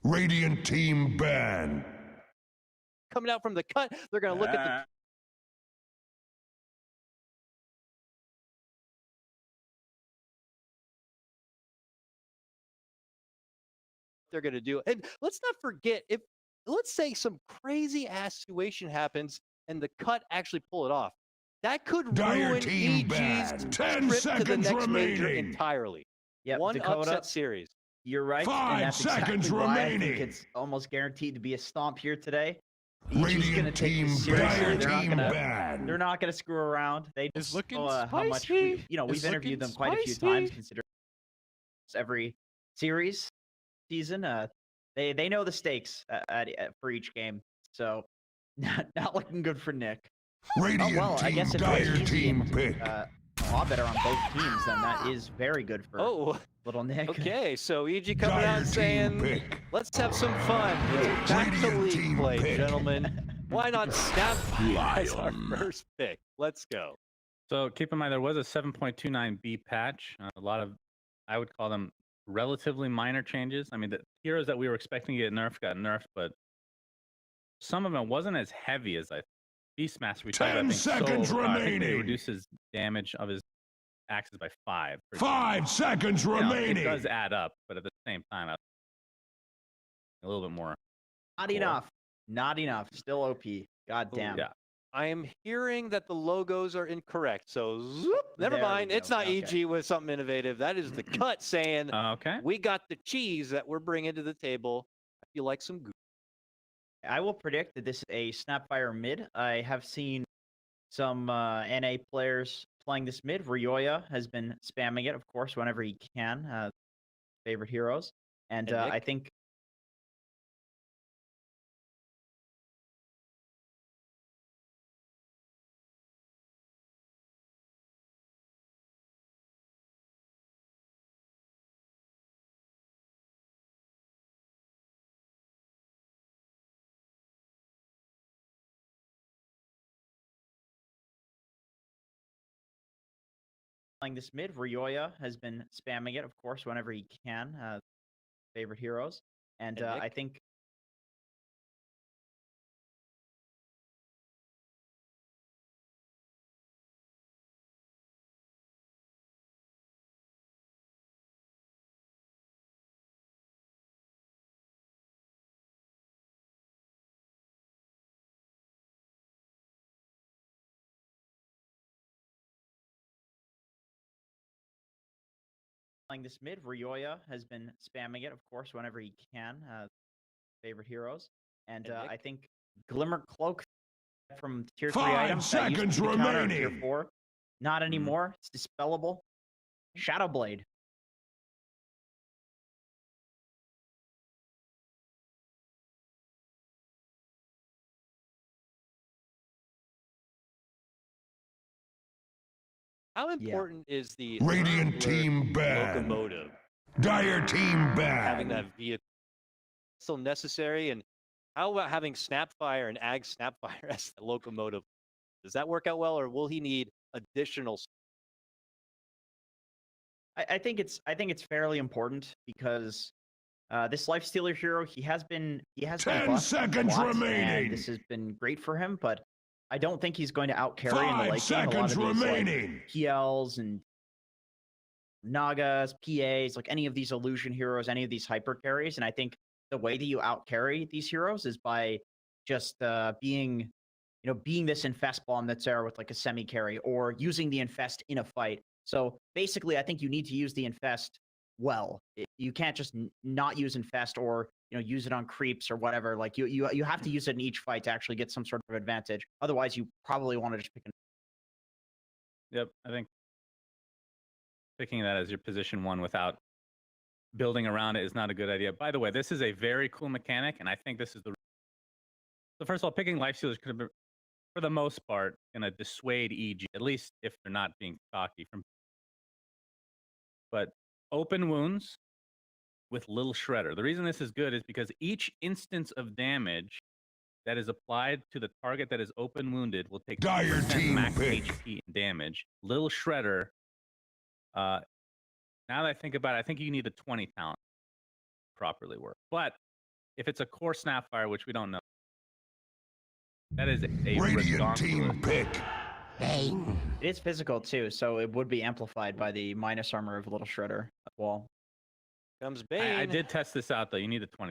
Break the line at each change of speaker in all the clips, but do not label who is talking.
Radiant team ban.
Coming out from the cut, they're going to look at the... They're going to do. And let's not forget, if let's say some crazy ass situation happens and the cut actually pull it off, that could
Dire
ruin
team
EG's
ban. 10
trip to the
seconds
next major
remaining.
entirely.
Yep,
One
Dakota,
upset series.
You're right.
5
and that's
seconds
exactly why I
remaining.
think it's almost guaranteed to be a stomp here today. EG's
Radiant
going to take
team
this seriously.
ban.
They're not going to screw around. They
It's
just
looking
know how much we've interviewed them quite a few times, considering every series season. They know the stakes for each game, so not looking good for Nick.
Radiant
I guess if
dire
it's easy
team
and,
pick.
a lot better on both teams, then that is very good for little Nick.
Okay, so EG coming
Dire
out
team
saying,
pick.
let's have some fun. It's back to
Radiant
league
team
play,
pick.
gentlemen. Why not Snapfire as our first pick? Let's go.
So keep in mind, there was a 7.29B patch. A lot of, I would call them relatively minor changes. I mean, the heroes that we were expecting to get nerfed got nerfed, but some of them wasn't as heavy as I thought. Beastmaster, we talked about being so
seconds
overpowered. I think it
remaining.
reduces damage of his axes by 5.
5 seconds
You know,
remaining.
it does add up, but at the same time, a little bit more.
Not enough. Not enough. Still OP. God damn.
Yeah.
I am hearing that the logos are incorrect, so zoop, never
There we
mind.
go.
It's not
Okay.
EG with something innovative. That is the cut saying,
Okay.
we got the cheese that we're bringing to the table. I feel like some goo.
I will predict that this is a Snapfire mid. I have seen some NA players playing this mid. Ryoya has been spamming it, of course, whenever he can. Favorite heroes. And
And Nick?
I think playing this mid. Ryoya has been spamming it, of course, whenever he can. Favorite heroes. And
And
I
Nick?
think playing this mid. Ryoya has been spamming it, of course, whenever he can. Favorite heroes. And
And Nick?
I think Glimmer Cloak from tier 3
5
items that used to
seconds
be the counter in tier
remaining.
4. Not anymore. It's dispellable. Shadow Blade.
How important is the
Radiant
Urgler
team ban.
locomotive?
Dire team
Having
ban.
that vehicle still necessary? And how about having Snapfire and Ag Snapfire as the locomotive? Does that work out well, or will he need additional?
I think it's fairly important because this Lifestealer hero, he has been
10
buffed a
seconds
lot,
remaining.
and this has been great for him, but I don't think he's going to out carry in the
5
late game. A lot
seconds
of these
remaining.
like PLs and Nagas, PAs, like any of these illusion heroes, any of these hyper carries, and I think the way that you out carry these heroes is by just being this infest bomb that's there with like a semi carry, or using the infest in a fight. So basically, I think you need to use the infest well. You can't just not use infest, or use it on creeps or whatever. Like you have to use it in each fight to actually get some sort of advantage. Otherwise, you probably want to just pick.
Yep. I think picking that as your position 1 without building around it is not a good idea. By the way, this is a very cool mechanic, and I think this is the. So first of all, picking Lifestealers could have been, for the most part, going to dissuade EG, at least if they're not being cocky from. But open wounds with Little Shredder. The reason this is good is because each instance of damage that is applied to the target that is open wounded will take
Dire
10%
team
max
pick.
HP and damage. Little Shredder. Now that I think about it, I think you need a 20 talent to properly work. But if it's a core Snapfire, which we don't know, that is a
Radiant team
redonkulous.
pick.
It is physical too, so it would be amplified by the minus armor of Little Shredder wall.
Comes Bane.
I did test this out though. You need a 20.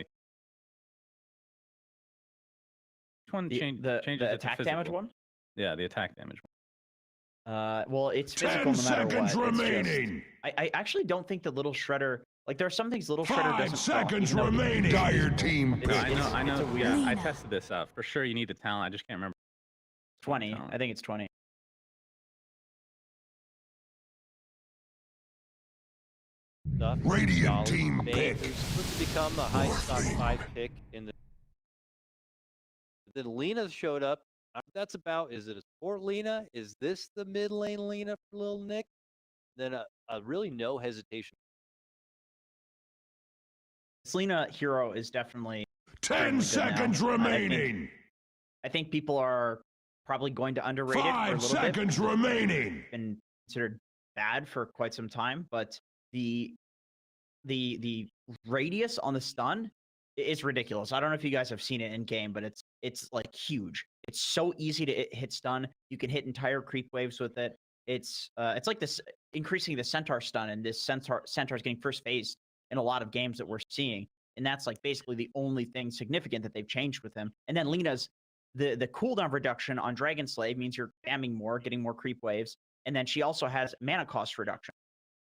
Which one changes
The
it to
attack damage
physical?
one?
Yeah, the attack damage one.
Well, it's
10
physical no matter
seconds
what. It's just-
remaining.
I actually don't think that Little Shredder, like there are some things Little Shredder
5
doesn't proc,
seconds
even though he-
remaining. Dire team
It's-
No,
pick.
I know, I
it's a
know.
weird-
Yeah, I
Lena.
tested this out. For sure, you need the talent. I just can't remember.
20.
talent.
I think it's 20.
Stuff.
Radiant
Solid.
team
Bane,
pick.
who's supposed to become a high stock
Morphing.
5 pick in the. Then Lena showed up. That's about. Is it a sport Lena? Is this the mid lane Lena for Lil Nick? Then a really no hesitation.
Selena hero is definitely
10
extremely good now.
seconds
I think-
remaining.
I think people are probably going to underrate it for a
5
little bit.
seconds remaining.
Been considered bad for quite some time, but the radius on the stun is ridiculous. I don't know if you guys have seen it in game, but it's like huge. It's so easy to hit stun. You can hit entire creep waves with it. It's like this increasing the centaur stun, and this centaur is getting first phased in a lot of games that we're seeing, and that's like basically the only thing significant that they've changed with him. And then Lena's the cooldown reduction on Dragon Slave means you're spamming more, getting more creep waves, and then she also has mana cost reduction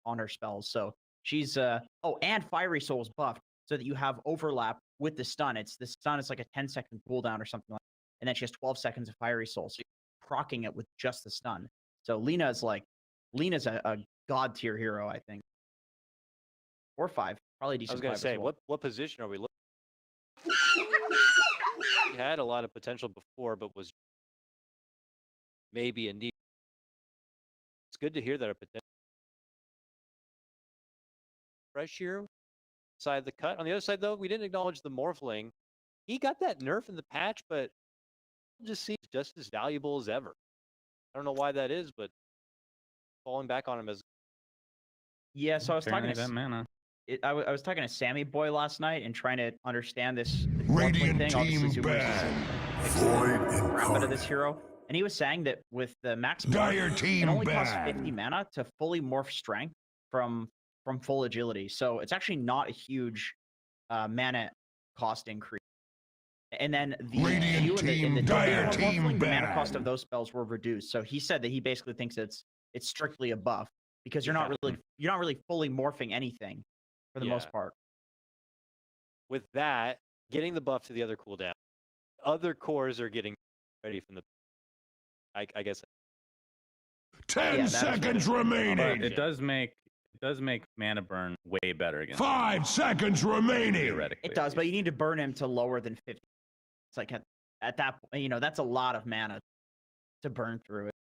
on her spells. So she's and Fiery Soul's buffed so that you have overlap with the stun. The stun is like a 10-second cooldown or something like that. And then she has 12 seconds of Fiery Soul. So you're proccing it with just the stun. So Lena's a god tier hero, I think. Or 5. Probably a
I
decent
was gonna
5 as
say,
well.
what position are we looking? He had a lot of potential before, but was maybe in need. It's good to hear that our potential fresh here side the cut. On the other side, though, we didn't acknowledge the Morphling. He got that nerf in the patch, but just seems just as valuable as ever. I don't know why that is, but falling back on him as
Yeah, so I was talking
Apparently
to
that mana.
I was talking to Sammy Boy last night and trying to understand this
Radiant
thing. Obviously,
team
Zoomers
banned.
is a crap out of this hero, and he was saying that with the max morph,
Dire
it
team
only costs 50
banned.
mana to fully morph strength from full agility. So it's actually not a huge mana cost increase. And then the
Radiant
Q and
team,
the
dire
Morphling,
team
the mana cost
banned.
of those spells were reduced. So he said that he basically thinks it's strictly a buff because you're not really fully morphing anything for the most
Yeah.
part.
with that, getting the buff to the other cooldown. Other cores are getting ready from the. I guess
10
that is
seconds
But
remaining.
it does make mana burn way better against
5 seconds remaining.
theoretically.
It does, but you need to burn him to lower than 50. It's like at that point, that's a lot of mana to burn through it.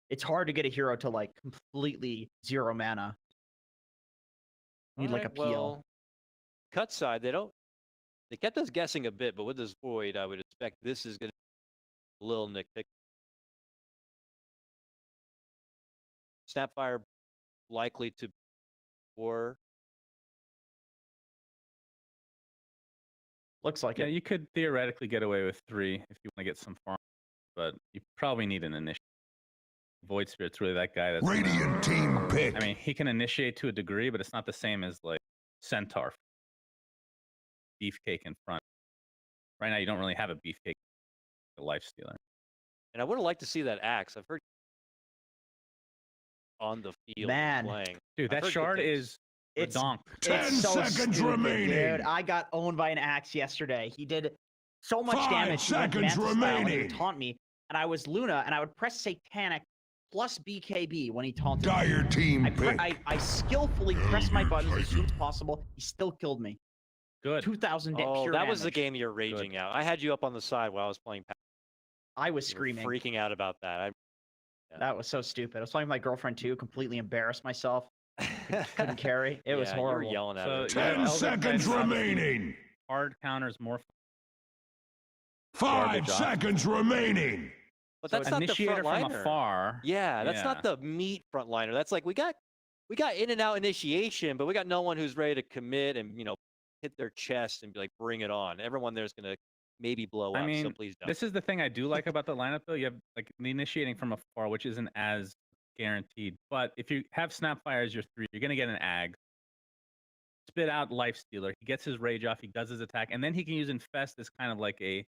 It's hard to get a hero to like completely 0 mana. You need like a peel.
Well, cut side, they kept us guessing a bit, but with this void, I would expect this is going to Lil Nick pick. Snapfire likely to or
Looks like
Yeah,
it.
you could theoretically get away with 3 if you want to get some farm, but you probably need an initiate. Void Spirit's really that guy that's gonna-
Radiant team pick.
I mean, he can initiate to a degree, but it's not the same as like Centaur. Beefcake in front. Right now, you don't really have a beefcake, a life stealer.
and I would have liked to see that axe. I've heard on the field
Man.
playing.
Dude,
I've
that
heard good
shard
things.
is
It's
redonk.
10
it's so
seconds
stupid,
remaining.
dude. I got owned by an axe yesterday. He did so much
5
damage. He went
seconds
Manta style, and he would
remaining.
taunt me, and I was Luna, and I would press Satanic plus BKB when he taunted me.
Dire team pick.
I skillfully pressed my buttons as soon as possible. He still killed me.
Good.
2,000
Oh,
pure
that was the
damage.
game you're raging out. I had you up on the side while I was playing.
I was
You were
screaming.
freaking out about that.
That was so stupid. I was playing with my girlfriend too. Completely embarrassed myself. Couldn't carry. It was
Yeah,
horrible.
You were yelling at
So,
her.
yeah,
10
Elder
seconds
Titan obviously
remaining.
Hard counters more.
5
garbage off.
seconds remaining.
But
So
that's not the
Initiator
front
from
liner.
afar.
Yeah, that's
Yeah.
not the meat frontliner. That's like we got in and out initiation, but we got no one who's ready to commit and hit their chest and be like, bring it on. Everyone there's going to maybe blow
I
up,
mean,
so please don't.
this is the thing I do like about the lineup, though. You have like the initiating from afar, which isn't as guaranteed. But if you have Snapfire as your 3, you're gonna get an Ag. Spit out Lifestealer. He gets his rage off. He does his attack, and then he can use Infest as kind of like a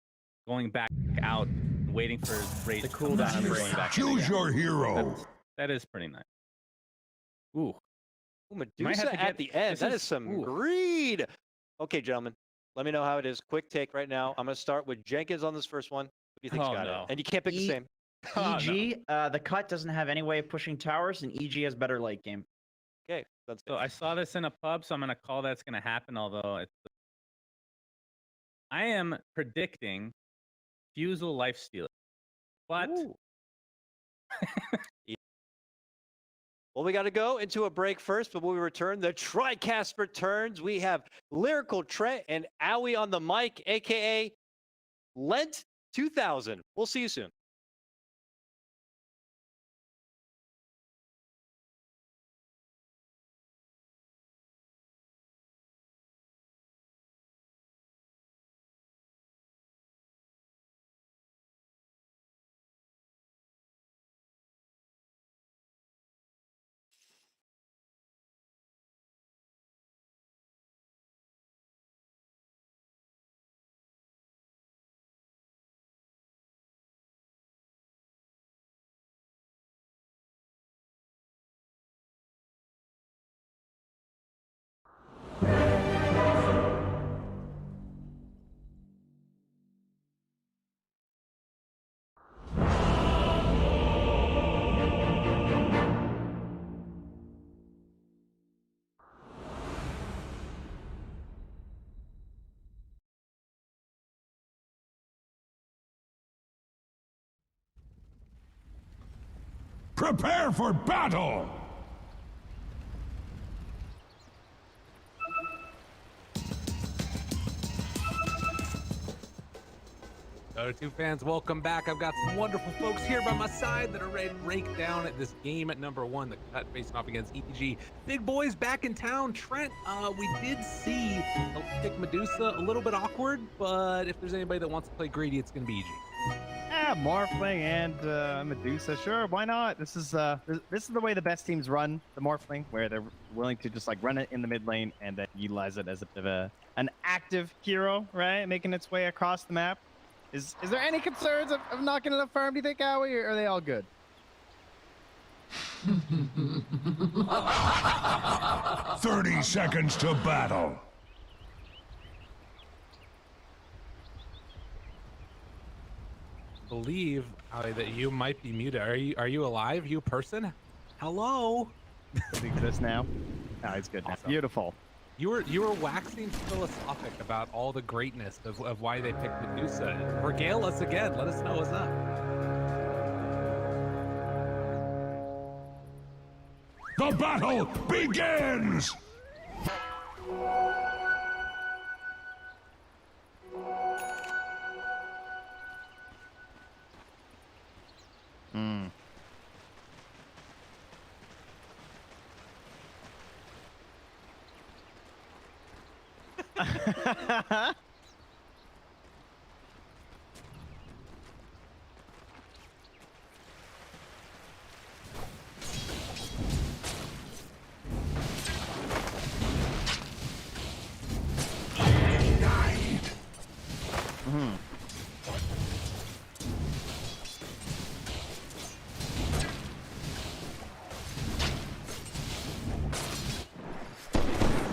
going back out, waiting for his rage.
The cooldown and
going back in
Choose
again.
your hero.
That is pretty nice. Ooh.
Ooh,
might have
Medusa
to
at
get-
the end.
this
That
is-
is some
ooh.
greed. Okay, gentlemen, let me know how it is. Quick take right now. I'm going to start with Jenkins on this first one. Who do you think's
Oh,
got
no.
it? And you can't pick the
E-
same.
Oh, no.
EG, the cut doesn't have any way of pushing towers, and EG has better late game.
Okay, that's
So
good.
I saw this in a pub, so I'm gonna call that's gonna happen. Although I am predicting Fusel Lifestealer, but
Ooh. Well, we got to go into a break first, but when we return, the TriCast returns. We have Lyrical Trent and Owie on the mic, aka Lent 2000. We'll see you soon.
Prepare for battle!
Dota 2 fans, welcome back. I've got some wonderful folks here by my side that are ready to break down at this game at number 1, the cut facing off against EG. Big boys back in town. Trent, we did see pick Medusa a little bit awkward, but if there's anybody that wants to play greedy, it's going to be EG.
Yeah, Morphling and Medusa. Sure, why not? This is the way the best teams run the Morphling, where they're willing to just like run it in the mid lane and then utilize it as a bit of an active hero, right? Making its way across the map. Is there any concerns of knocking it up farm, do you think, Owie, or are they all good?
30 seconds to battle.
I believe that you might be muted. Are you alive, you person? Hello?
Does it exist now? No, it's good now.
Awesome.
Beautiful.
You were waxing philosophic about all the greatness of why they picked Medusa. Regale us again. Let us know what's up.
The battle begins!
Hmm.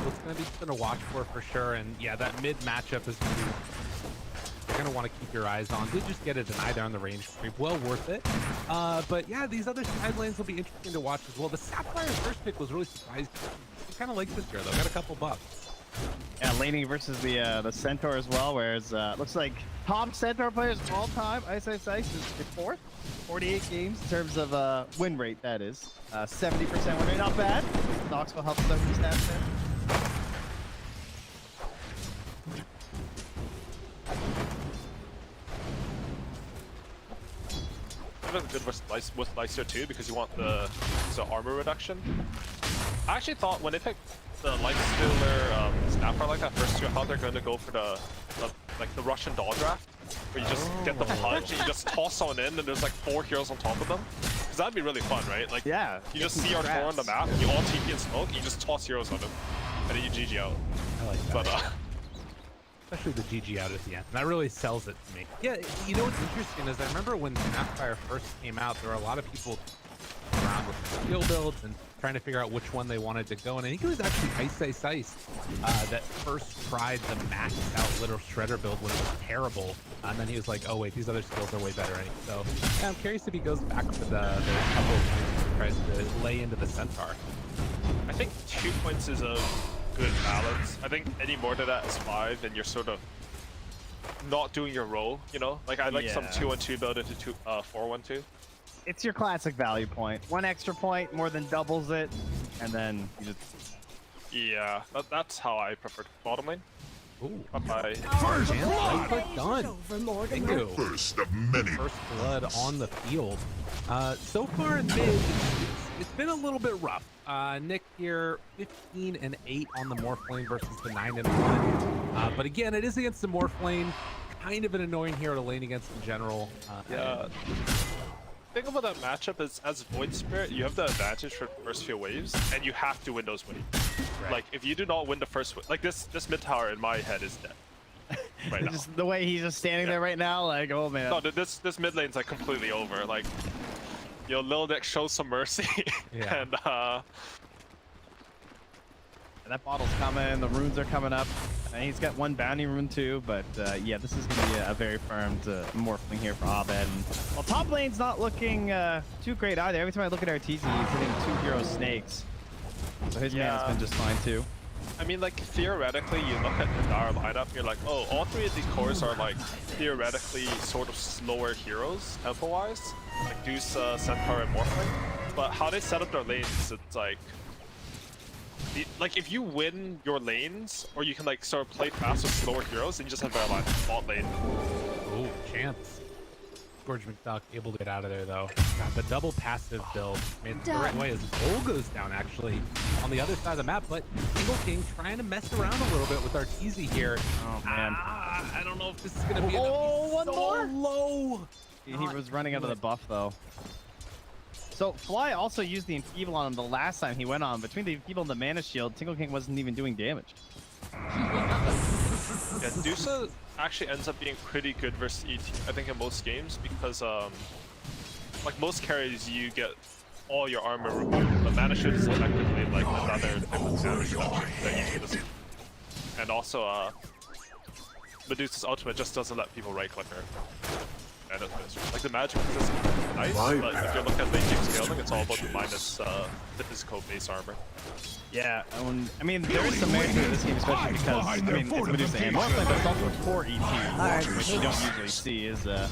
It's going to be something to watch for sure. And yeah, that mid matchup is going to be, you're going to want to keep your eyes on. Did just get a deny there on the range creep. Well worth it. But yeah, these other side lanes will be interesting to watch as well. The Sapphire first pick was really surprising. I kind of like this here though. Got a couple buffs.
Yeah, laning versus the Centaur as well, whereas looks like top Centaur players of all time, Ice is the 4th, 48 games in terms of win rate, that is. 70% win rate, not bad. Knoxville helps out with the stats there.
Even good with Lycia too, because you want the armor reduction. I actually thought when they picked the Lightstealer Snapper like that first two, how they're going to go for the like the Russian doll draft, where you just get the punch and you just toss someone in, and there's like 4 heroes on top of them. Because that'd be really fun, right? Like,
Yeah.
you just see our tour on the map, you all TP and smoke, you just toss heroes on them, and then you GG out.
I like that.
But
Especially the GG out at the end. That really sells it to me. Yeah, you know what's interesting is I remember when Snapfire first came out, there were a lot of people around with skill builds and trying to figure out which one they wanted to go. And I think it was actually Ice that first tried the maxed out Little Shredder build when it was terrible. And then he was like, oh wait, these other skills are way better. So yeah, I'm curious if he goes back to the couple of points and tries to lay into the Centaur.
I think 2 points is a good balance. I think any more than that is 5, and you're sort of not doing your role, you know? Like, I like some 2-1-2 build into 4-1-2.
It's your classic value point. 1 extra point more than doubles it, and then you just.
Yeah, that's how I prefer bottom lane.
Ooh.
Bye-bye.
First blood!
Quick done. Thank you.
First of many.
First blood on the field. So far in mid, it's been a little bit rough. Nick here, 15 and 8 on the Morph lane versus the 9 and 1. But again, it is against the Morph lane. Kind of an annoying hero to lane against in general.
Yeah. Think about that matchup is as Void Spirit, you have the advantage for the first few waves, and you have to win those waves.
Right.
Like, if you do not win the first wave, like this mid tower in my head is dead. Right now.
Just the way he's just standing there right now, like, oh man.
No, this mid lane's like completely over. Like, you know, Lil Nick shows some mercy,
Yeah.
and
That bottle's coming, the runes are coming up, and he's got 1 bounty rune too, but yeah, this is going to be a very firmed morphling here for Abed. And, well, top lane's not looking too great either. Every time I look at RTZ, he's hitting 2 hero snakes. So his mana's been just fine too.
I mean, like, theoretically, you look at the Dire lineup, you're like, oh, all 3 of these cores are, like, theoretically sort of slower heroes, tempo-wise. Like, Deuce, Centaur, and Morphling. But how they set up their lanes, it's like... Like, if you win your lanes, or you can, like, sort of play fast with slower heroes, then you just have better line bot lane.
Oh, chance. George McDuck able to get out of there though. Got the double passive build. Made it the right way as Bull goes down actually on the other side of the map, but Single King trying to mess around a little bit with Arteezy here.
Oh man.
I don't know if this is gonna be
one
so
more?
low.
He was running out of the buff though. So Fly also used the Enfeeble on him the last time he went on. Between the Enfeeble and the Mana Shield, Tingle King wasn't even doing damage.
Yeah, Dusa actually ends up being pretty good versus ET, I think, in most games, because like most carries, you get all your armor removed, but Mana Shield is effectively like another type of damage reduction that ET doesn't. And also, Medusa's ultimate just doesn't let people right-click her. And like the magic is nice, but if you look at late game scaling, it's all about the minus the physical base armor.
Yeah, I mean, there is some merit to this game, especially because, I mean, it's Medusa and Morphling, but it's also a core ET, which you don't usually see is, well,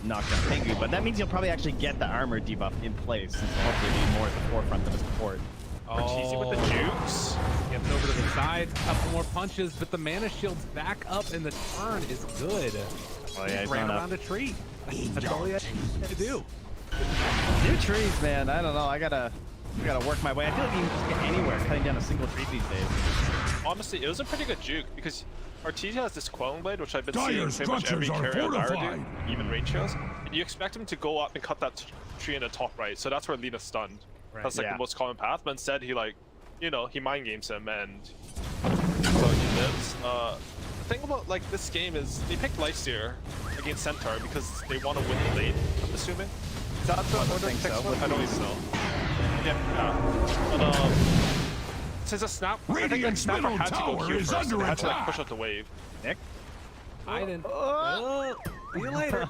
knockdown Tengu, but that means you'll probably actually get the armor debuff in place, since it'll hopefully be more at the forefront of his support.
Arteezy with the jukes.
Gets over to the side, a couple more punches, but the Mana Shield's back up and the turn is good.
Oh yeah, he's
ran
not
around a tree. That's all he had to do.
New trees, man, I don't know, I gotta work my way. I feel like you can just get anywhere cutting down a single tree these days.
Honestly, it was a pretty good juke, because Arteezy has this Quelling Blade, which I've been
Dire
seeing pretty much every
structures are
carry on Dire
fortified.
do, even range heroes. And you expect him to go up and cut that tree in the top right, so that's where Lena's stunned.
Right.
That's like
Yeah.
the most common path, but instead he, like, you know, he mind games him and so he lives. The thing about like this game is they picked Lifesteer against Centaur because they want to win the lane, I'm assuming. Is that the order
think so.
I don't even know. Yeah. But since a snap, I think like
Radiant's
Snapper
middle
had to go
tower
here
is
first.
under
They had to like
attack.
push out the wave.
Nick?
I didn't. See you later.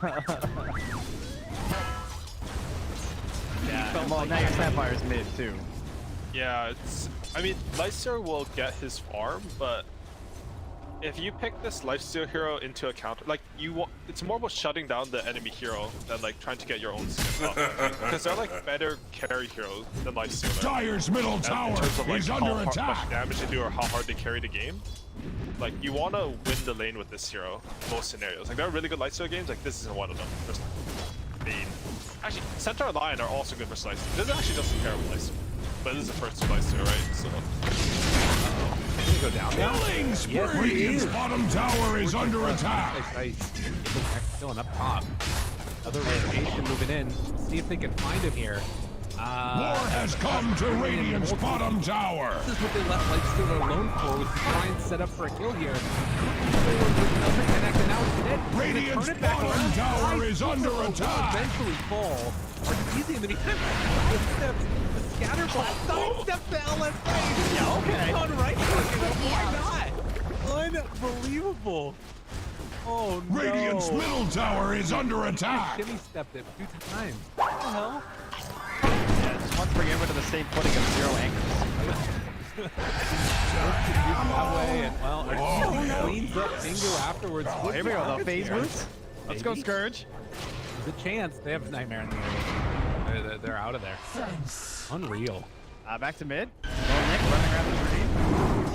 Yeah, well, now your Sapphire's mid, too.
Yeah, it's. I mean, Lifesteal will get his farm, but if you pick this Lifesteal hero into a counter, like it's more about shutting down the enemy hero than like trying to get your own skin up. Because they're like better carry heroes than Lifesteal.
Dire's middle
In
tower
terms of like
is
how
under
much
attack.
damage they do or how hard they carry the game. Like you want to win the lane with this hero in most scenarios. Like there are really good Lifesteal games. Like this isn't one of them. There's Bane. Actually, Centaur and Lion are also good for Lifesteal. This is actually just a terrible Lifesteal. But this is the first Lifesteal, right? So.
go down now?
Killing spree!
Yes, he
Radiant's
is.
bottom tower is under attack.
Nice. Killing up top. Another rotation moving in. See if they can find him here.
War has come to Radiant's bottom tower.
This is what they left Lightstealer alone for, was to try and set up for a kill here. Doesn't connect, and now it's dead.
Radiant's
Turn it back
bottom
around.
tower is under
Will
attack.
eventually fall. Easy in the meantime. Sidesteps the scatter blast. Sidesteps the LSA.
Yeah, okay.
On right click. Why not? Unbelievable. Oh no.
Radiant's middle tower is under attack.
Shimmy stepped it 2 times. What the hell?
Yeah, just want to bring everyone to the same footing of 0 anchors.
That way, and well,
yeah.
cleans up Bingo afterwards.
Oh, here we go, the phase moves. Let's go, Scourge.
There's a chance. They have Nightmare in the area. They're out of there. Unreal.
Back to mid. Well, Nick running around the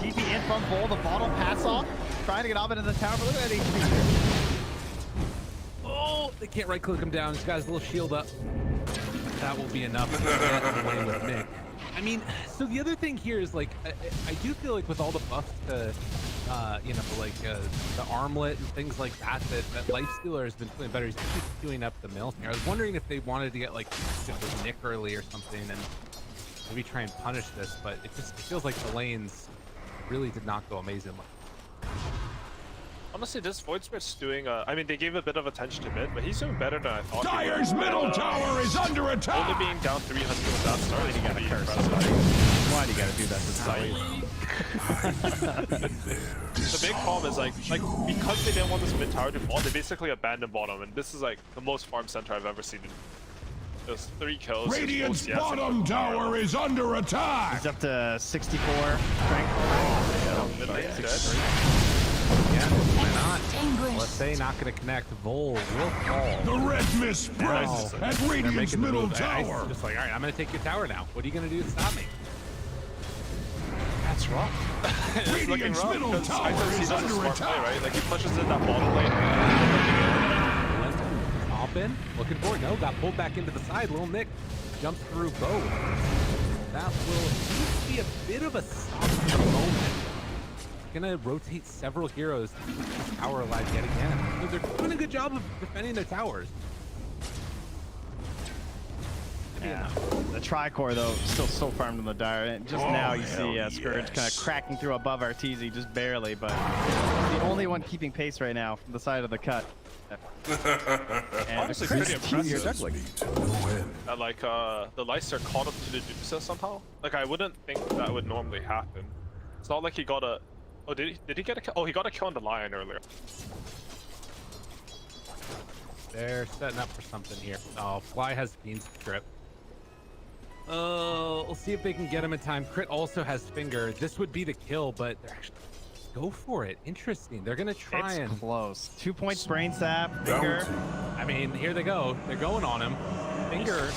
tree. TP in from Bull, the bottle pass off. Trying to get off into the tower, but look at that HP here.
Oh, they can't right click him down. This guy's a little shield up. That will be enough to get away with Nick. I mean, so the other thing here is like, I do feel like with all the buffs to, you know, like the armlet and things like that, that Lightstealer has been playing better. He's actually queuing up the mill here. I was wondering if they wanted to get like good with Nick early or something and maybe try and punish this, but it feels like the lanes really did not go amazingly.
Honestly, this Void Spirit's doing, I mean, they gave a bit of attention to mid, but he's doing better than I thought.
Dire's middle tower is under attack.
Only being down 300 with that start, you gotta curse.
Why do you gotta do that to society?
The big problem is like because they didn't want this mid tower to fall, they basically abandoned bottom, and this is like the most farm center I've ever seen. There's 3 kills.
Radiant's
there's both CS
bottom
and
tower is under attack.
He's up to 64 strength.
mid lane's dead.
Yeah, why not? Let's say not going to connect. Vol will fall.
The red mist spreads at
They're
Radiant's
making the
middle
move.
tower.
Just like, all right, I'm going to take your tower now. What are you going to do to stop me?
That's rough. It's looking
Radiant's
rough
middle
because
tower
I think he
is
does a
under
smart play,
attack.
right? Like he pushes in that bottom lane.
Hop in, looking for it. No, got pulled back into the side. Little Nick jumps through both. That will be a bit of a stop for the moment. Gonna rotate several heroes to keep this tower alive yet again. So they're doing a good job of defending their towers.
Yeah. The Tricore, though, still so farmed on the Dire. And just now you see Scourge kind of cracking through above Arteezy, just barely, but the only one keeping pace right now from the side of the cut. And
Honestly, pretty impressive. That like the Leicester caught up to the Medusa somehow. Like I wouldn't think that would normally happen. It's not like he got a. Oh, did he get a kill? Oh, he got a kill on the Lion earlier.
They're setting up for something here. Oh, Fly has Fiend's Trip. We'll see if they can get him in time. Crit also has Finger. This would be the kill, but they're actually go for it. Interesting. They're gonna try
it's
and
close. 2 points brain sap, Finger.
I mean, here they go. They're going on him. Finger.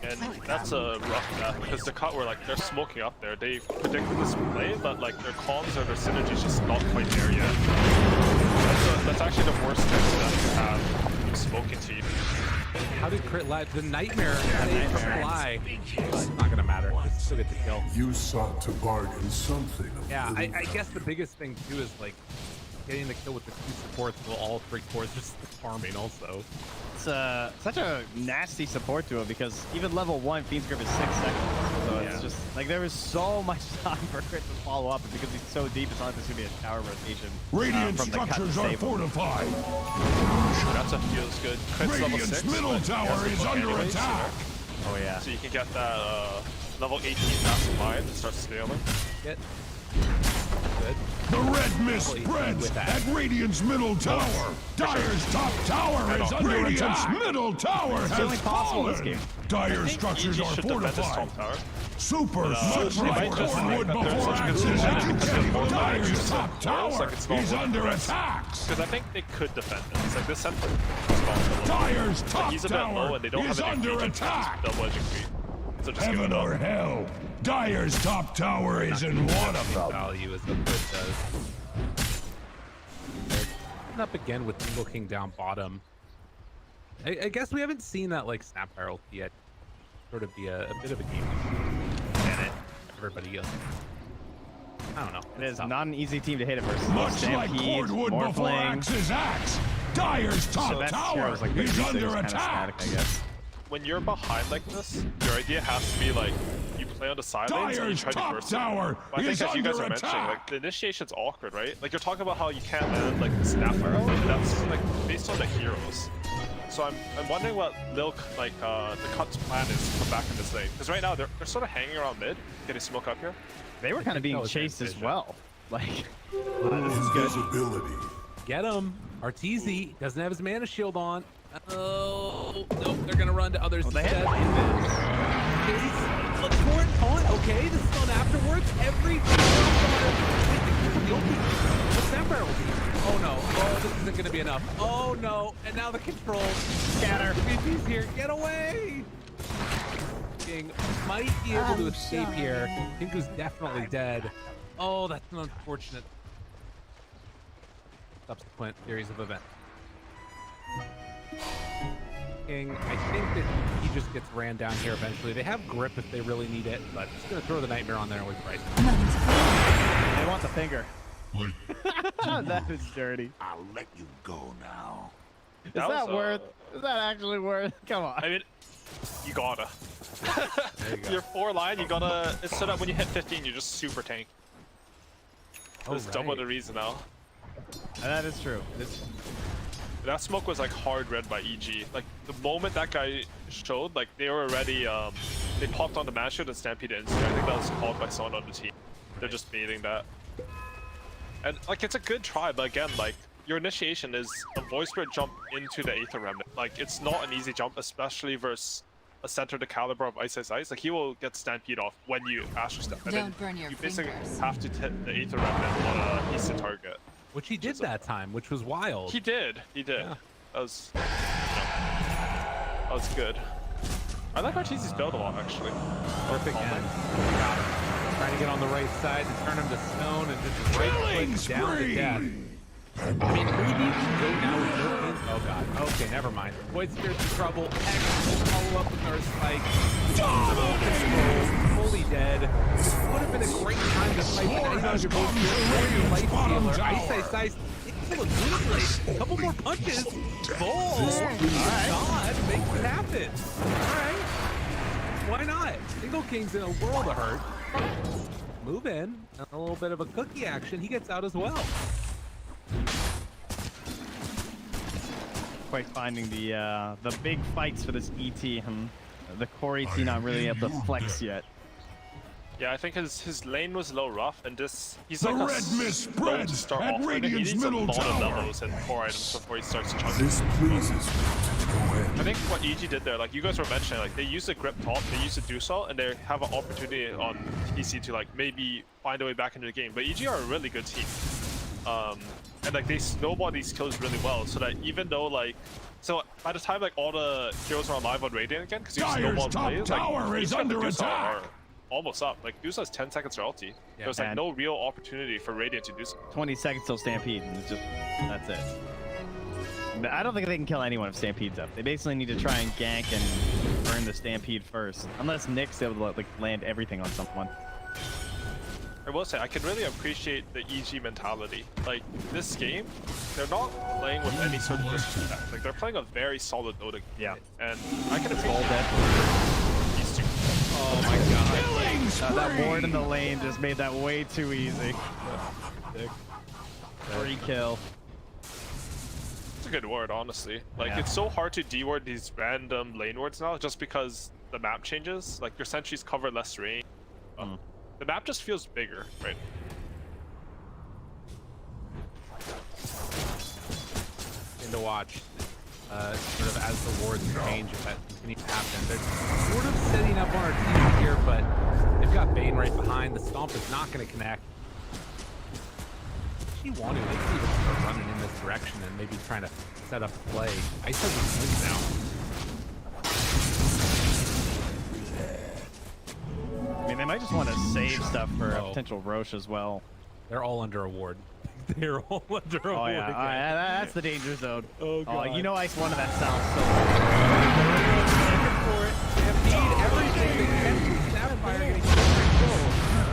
And that's a rough death because the cut were like they're smoking up there. They predicted this play, but like their comms or their synergy's just not quite there yet. That's actually the worst thing that you have smoking team.
How did Crit lie? The Nightmare saved from Fly. It's not gonna matter. Just still get the kill.
You sought to bargain something.
Yeah, I guess the biggest thing too is like getting the kill with the 2 supports while all 3 cores just farming also.
It's such a nasty support duo because even level 1 Fiend's Grip is 6 seconds. So it's just like there is so much time for Crit to follow up, and because he's so deep, it's not like there's gonna be a tower rotation.
Radiant
from the cut to
structures are
save him.
fortified.
That's a feels good. Crit's level
Radiant's
6.
middle
but he
tower
has the
is
book
under
anyways,
attack.
Oh yeah.
So you can get that level 18 massive mine and start scaling.
Get good.
The red mist
Well,
spreads
with that.
at Radiant's middle tower. Dire's top tower is under Radiant's middle tower has
only possible this
fallen.
game.
Dire
EG
structures are
should defend this
fortified.
top tower.
Super
they might just
Cornwood
think that there's
before
such good
axes.
synergy
You
because
can't
the
even
both
Dire's
sides
top
are
tower
like it's not
is
worth
under
the risk.
attack.
Because I think they could defend it. It's like this center is possible.
Dire's
But
top
he's a bit low
tower
and they don't
is
have any
under
region
attack.
double edging feet. So just give
Heaven
it up.
or hell, Dire's top tower is in one of them.
Value as the Crit does. They're up again with Eagle King down bottom. I guess we haven't seen that like snap barrel yet. Sort of be a bit of a game. everybody goes. I don't know.
It
It's
is
tough.
not an easy team to hit it versus.
Much like
Stampede,
cordwood before
Morphling.
axe's axe, Dyer's top
So that's
tower
heroes like
is
Medusa
under
who's kinda
attack.
static, I guess.
When you're behind like this, your idea has to be like you play on the sidelines and you
Dyer's
try to
top
burst
tower
it. But I
is
think as you guys
under
are mentioning, like
attack.
the initiation's awkward, right? Like you're talking about how you can't land like the snap arrow. That's like based on the heroes. So I'm wondering what the Cut's plan is to come back in this lane. Because right now they're sort of hanging around mid, getting smoke up here.
They were kind of
think that
being
was their
chased as
vision.
well. Like, this is good.
Invisibility.
Get him. Arteezy doesn't have his mana shield on. Oh, nope. They're going to run to others
They had
instead. Case, look for it. Taunt. Okay, this is on afterwards. Every December will be. Oh no. Oh, this isn't going to be enough. Oh no. And now the control. Scatter. BG's here. Get away. King might be able to escape here. Kinku's definitely dead. Oh, that's an unfortunate subsequent series of events. King, I think that he just gets ran down here eventually. They have grip if they really need it, but just gonna throw the Nightmare on there with Bryce.
They want the finger. That is dirty.
I'll let you go now.
Is
That
that
was,
worth? Is that actually worth? Come on.
I mean, you gotta.
There you go.
Your 4 line, you gotta. It's so that when you hit 15, you're just super tank. There's double the reason now.
That is true.
That smoke was like hard read by EG. Like the moment that guy showed, like they were already they popped on the man shield and stampeded instantly. I think that was called by someone on the team. They're just baiting that. And like it's a good try, but again, like your initiation is a voice spirit jump into the Aether Remnant. Like it's not an easy jump, especially versus a center the caliber of Ice. Like he will get stampede off when you Astral Step. And
Don't burn your
you basically
fingers.
have to hit the Aether Remnant on a decent target.
Which he did that time, which was wild.
He did.
Yeah.
That was, that was good. I like Arteezy's build a lot, actually.
Perfect end. Got him. Trying to get on the right side to turn him to stone and just right click down to death. I mean, maybe you can go now with no pins. Oh god. Okay, never mind. Void Spirit's in trouble. X will follow up with our spike. Fully dead. This would have been a great time to fight the Ice Ice Life Stealer. Ice. A couple more punches. Bowl. God, make it happen. Alright. Why not? Single King's in a world of hurt. Move in. And a little bit of a cookie action. He gets out as well.
Quite finding the big fights for this ET. The core ET not really able to flex yet.
Yeah, I think his lane was low rough, and he's
The
like a
red mist
slow to
spreads
start
at
off with. He
Radiant's
needs a
middle
lot of
tower.
levels and core items before he starts to chunk.
This pleases me. Go ahead.
I think what EG did there, like you guys were mentioning, like they use the grip top, they use the do so, and they have an opportunity on TC to like maybe find a way back into the game. But EG are a really good team, and like they snowball these kills really well, so that even though like, so by the time like all the heroes are alive on Radiant again, because you
Dyer's
snowball
top
plays,
tower
like
is
Dusa and
under
Dusa
attack.
are almost up. Like Dusa has 10 seconds to ulti.
Yeah,
There's like
and-
no real opportunity for Radiant to do so.
20 seconds till Stampede, and it's just that's it. But I don't think they can kill anyone if Stampede's up. They basically need to try and gank and burn the Stampede first, unless Nick's able to like land everything on someone.
I will say, I can really appreciate the EG mentality. Like, this game, they're not playing with any sort of disrespect. Like, they're playing a very solid Dota game.
Yeah.
And I can
All
appreciate
dead.
these two.
Oh my god.
Killing
That
spree.
ward in the lane just made that way too easy. Free kill.
It's a good ward, honestly. Like,
Yeah.
it's so hard to de-ward these random lane wards now, just because the map changes. Like, your sentries cover less range. The map just feels bigger, right?
To watch sort of as the wards change, if that continues to happen. They're sort of setting up on our team here, but they've got Bane right behind. The Stomp is not going to connect. If you want to, they could even start running in this direction and maybe trying to set up a play. Ice has a swing now.
I mean, they might just want to save stuff for a
Oh.
potential Roche as well.
They're all under a ward. They're all under a
Oh
ward.
yeah,
again.
that's the danger zone.
Oh, God.
You know Ice wanted that sound so
Looking for it. Stampede, everything. They can. Sapphire getting a great kill.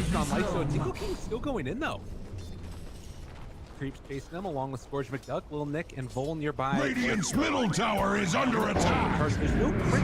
conversion on life, so Tingle King's still going in though. Creeps chasing them along with Scourge McDuck, Lil Nick, and Vol nearby.
Radiant's middle tower is under attack.
There's no crit.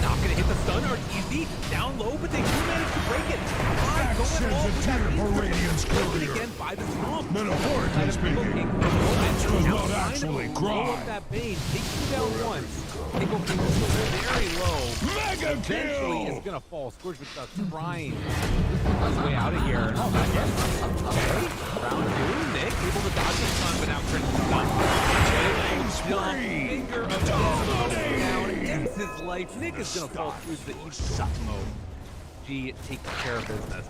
Not gonna hit the stun or easy. Down low, but they do manage to break it.
That sheds a tear for Radiant's courier.
Again by the swamp.
Metaphorically speaking, does not actually cry.
That Bane takes him down once. Tingle King is very low.
Mega
Eventually
kill!
is gonna fall. Scourge McDuck trying his way out of here. Okay. Round two. Nick able to dodge the stun, but now Chris is done.
Spree!
Finger of death down ends his life. Nick is gonna fall through the eat shot mode. G takes care of business.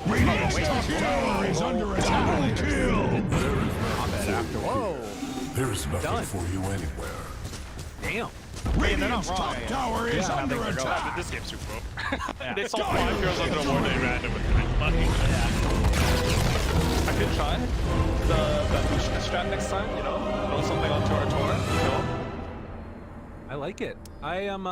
Radiant's top tower is under attack. Double kill!
There is nothing
Done.
for you anywhere.
Damn.
Radiant's top tower is under
But
attack.
this game's super broke. They saw 5 heroes under the ward, they random with money. I could try the Lucian strat next time, you know? Throw something onto our tour, you know?
I like it. I am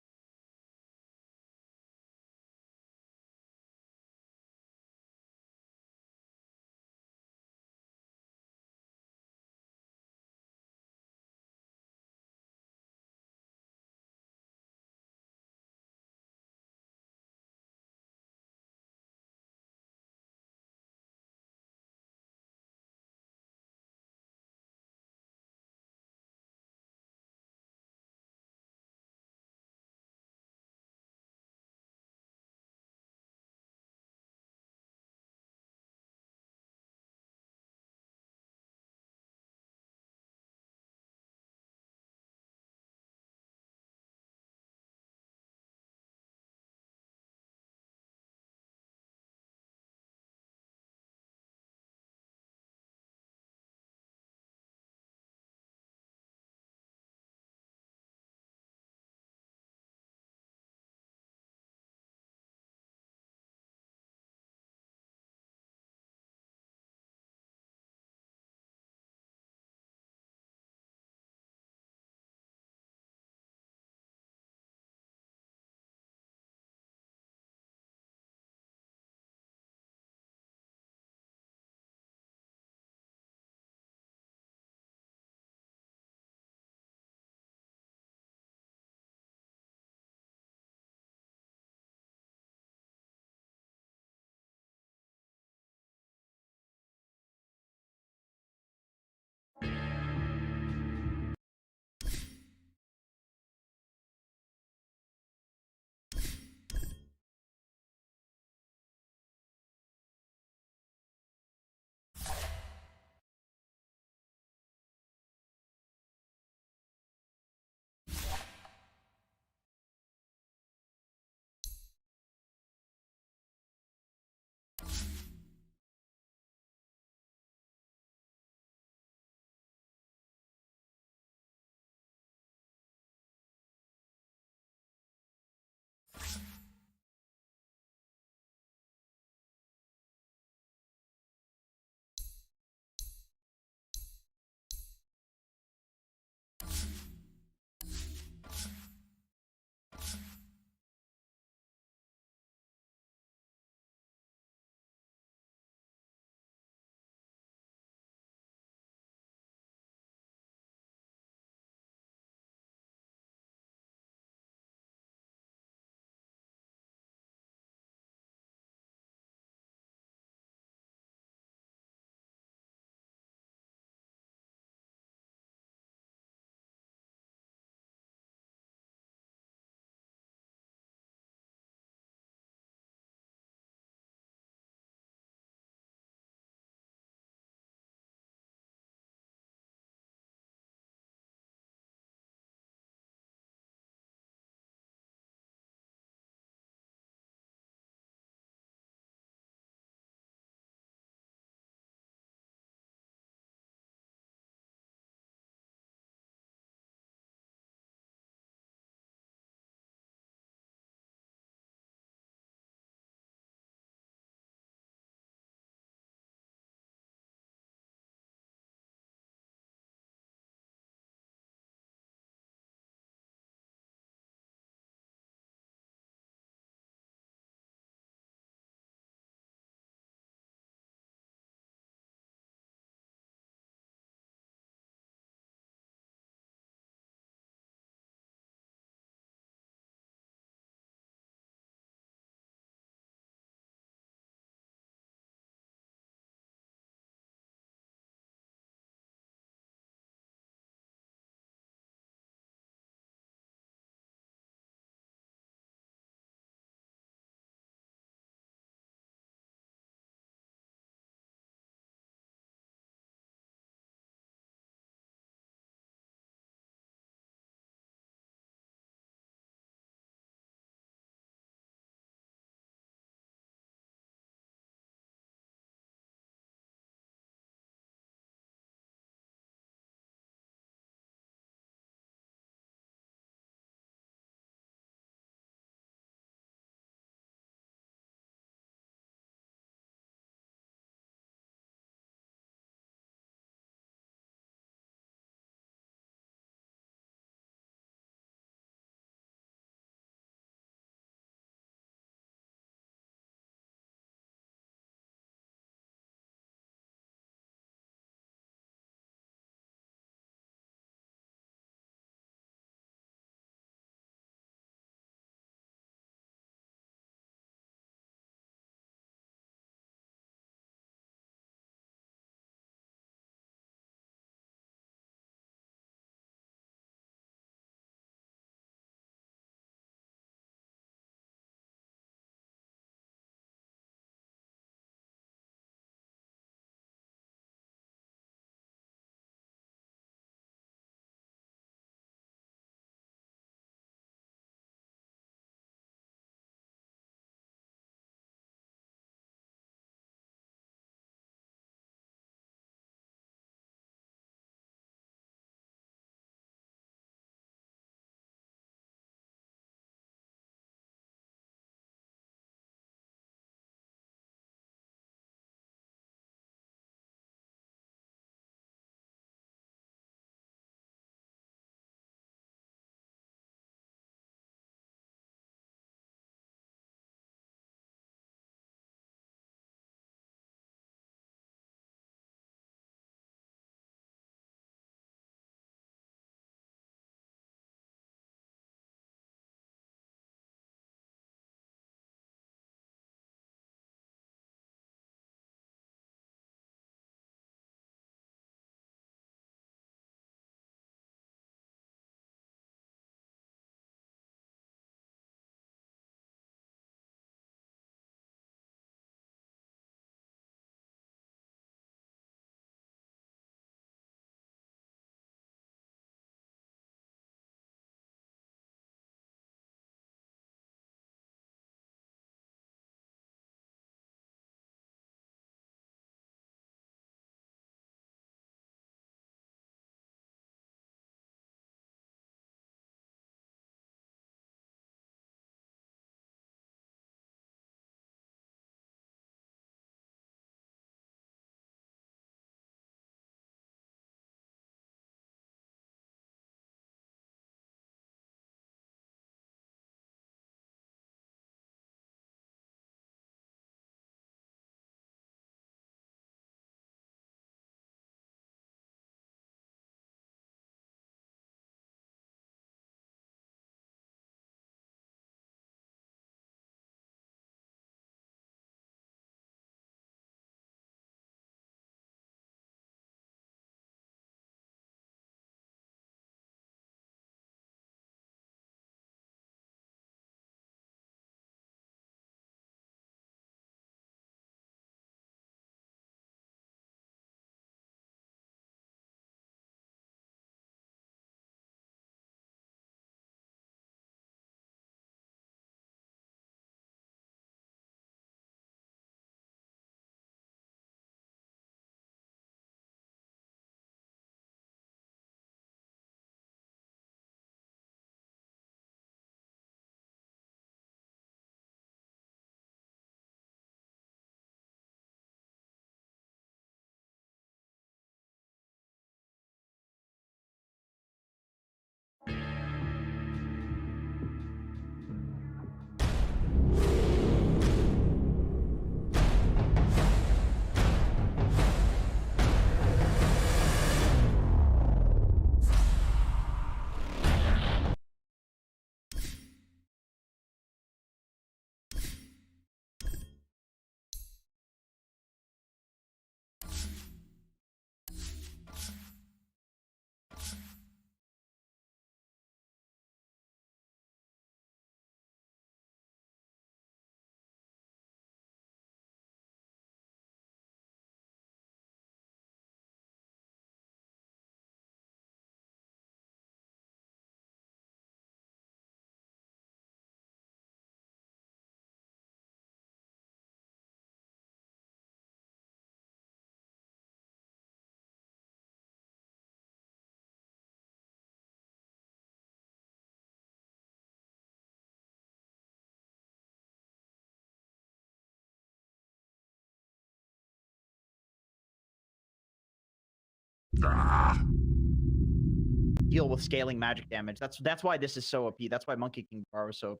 deal with scaling magic damage. That's why this is so OP. That's why Monkey King Bar was so OP.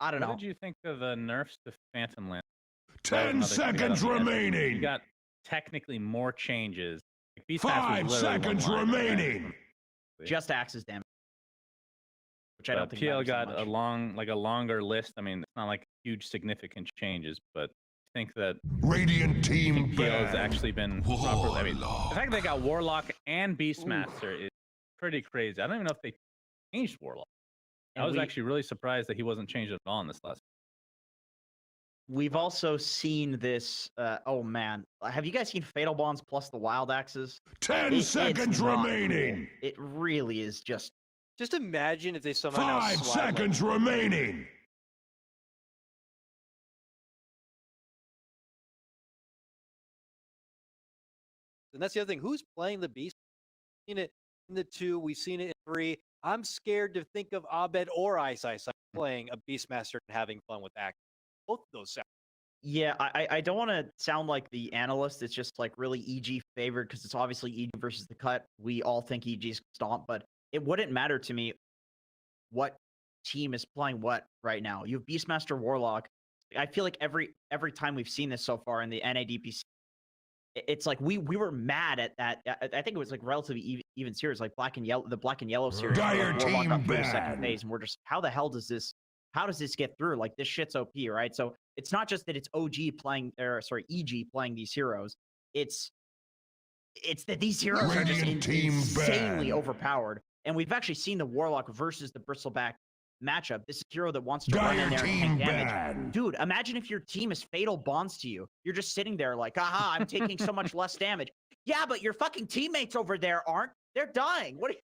I don't know.
What did you think of the nerfs to Phantom Land?
10 seconds remaining.
You got technically more changes. Like, Beastmaster
5
was literally one
seconds
line,
remaining.
Just axes damage. Which I don't think
PL
matters that
got
much.
a longer list. I mean, it's not like huge significant changes, but I think that
Radiant team
PL has
banned.
actually been properly. I mean, the
Warlock.
fact that they got Warlock and Beastmaster is pretty crazy. I don't even know if they changed Warlock. I was actually really surprised that he wasn't changed at all in this last.
We've also seen this. Oh man, have you guys seen Fatal Bonds plus the Wild Axes?
10 seconds
it's not
remaining.
cool. It really is just.
Just imagine if they somehow now
5
slap, like,
seconds remaining.
and that's the other thing. Who's playing the Beast? We've seen it in the 2. We've seen it in 3. I'm scared to think of Abed or Ice playing a Beastmaster and having fun with that. Both of those sound.
Yeah, I don't want to sound like the analyst. It's just like really EG favored because it's obviously EG versus the cut. We all think EG's stomp, but it wouldn't matter to me what team is playing what right now. You have Beastmaster Warlock. I feel like every time we've seen this so far in the NADPC, it's like we were mad at that. I think it was like relatively even series, like Black and Yellow, the Black and Yellow series.
Dire
Warlock
team
got through the
banned.
second phase, and we're just, how the hell does this get through? Like, this shit's OP, right? So it's not just that it's EG playing these heroes. It's that these heroes are just
Radiant team
insanely
banned.
overpowered. And we've actually seen the Warlock versus the Bristleback matchup. This hero that wants to run
Dire
in there and
team
take damage.
banned.
Dude, imagine if your team is Fatal Bonds to you. You're just sitting there like, aha, I'm taking so much less damage. Yeah, but your fucking teammates over there aren't. They're dying. What?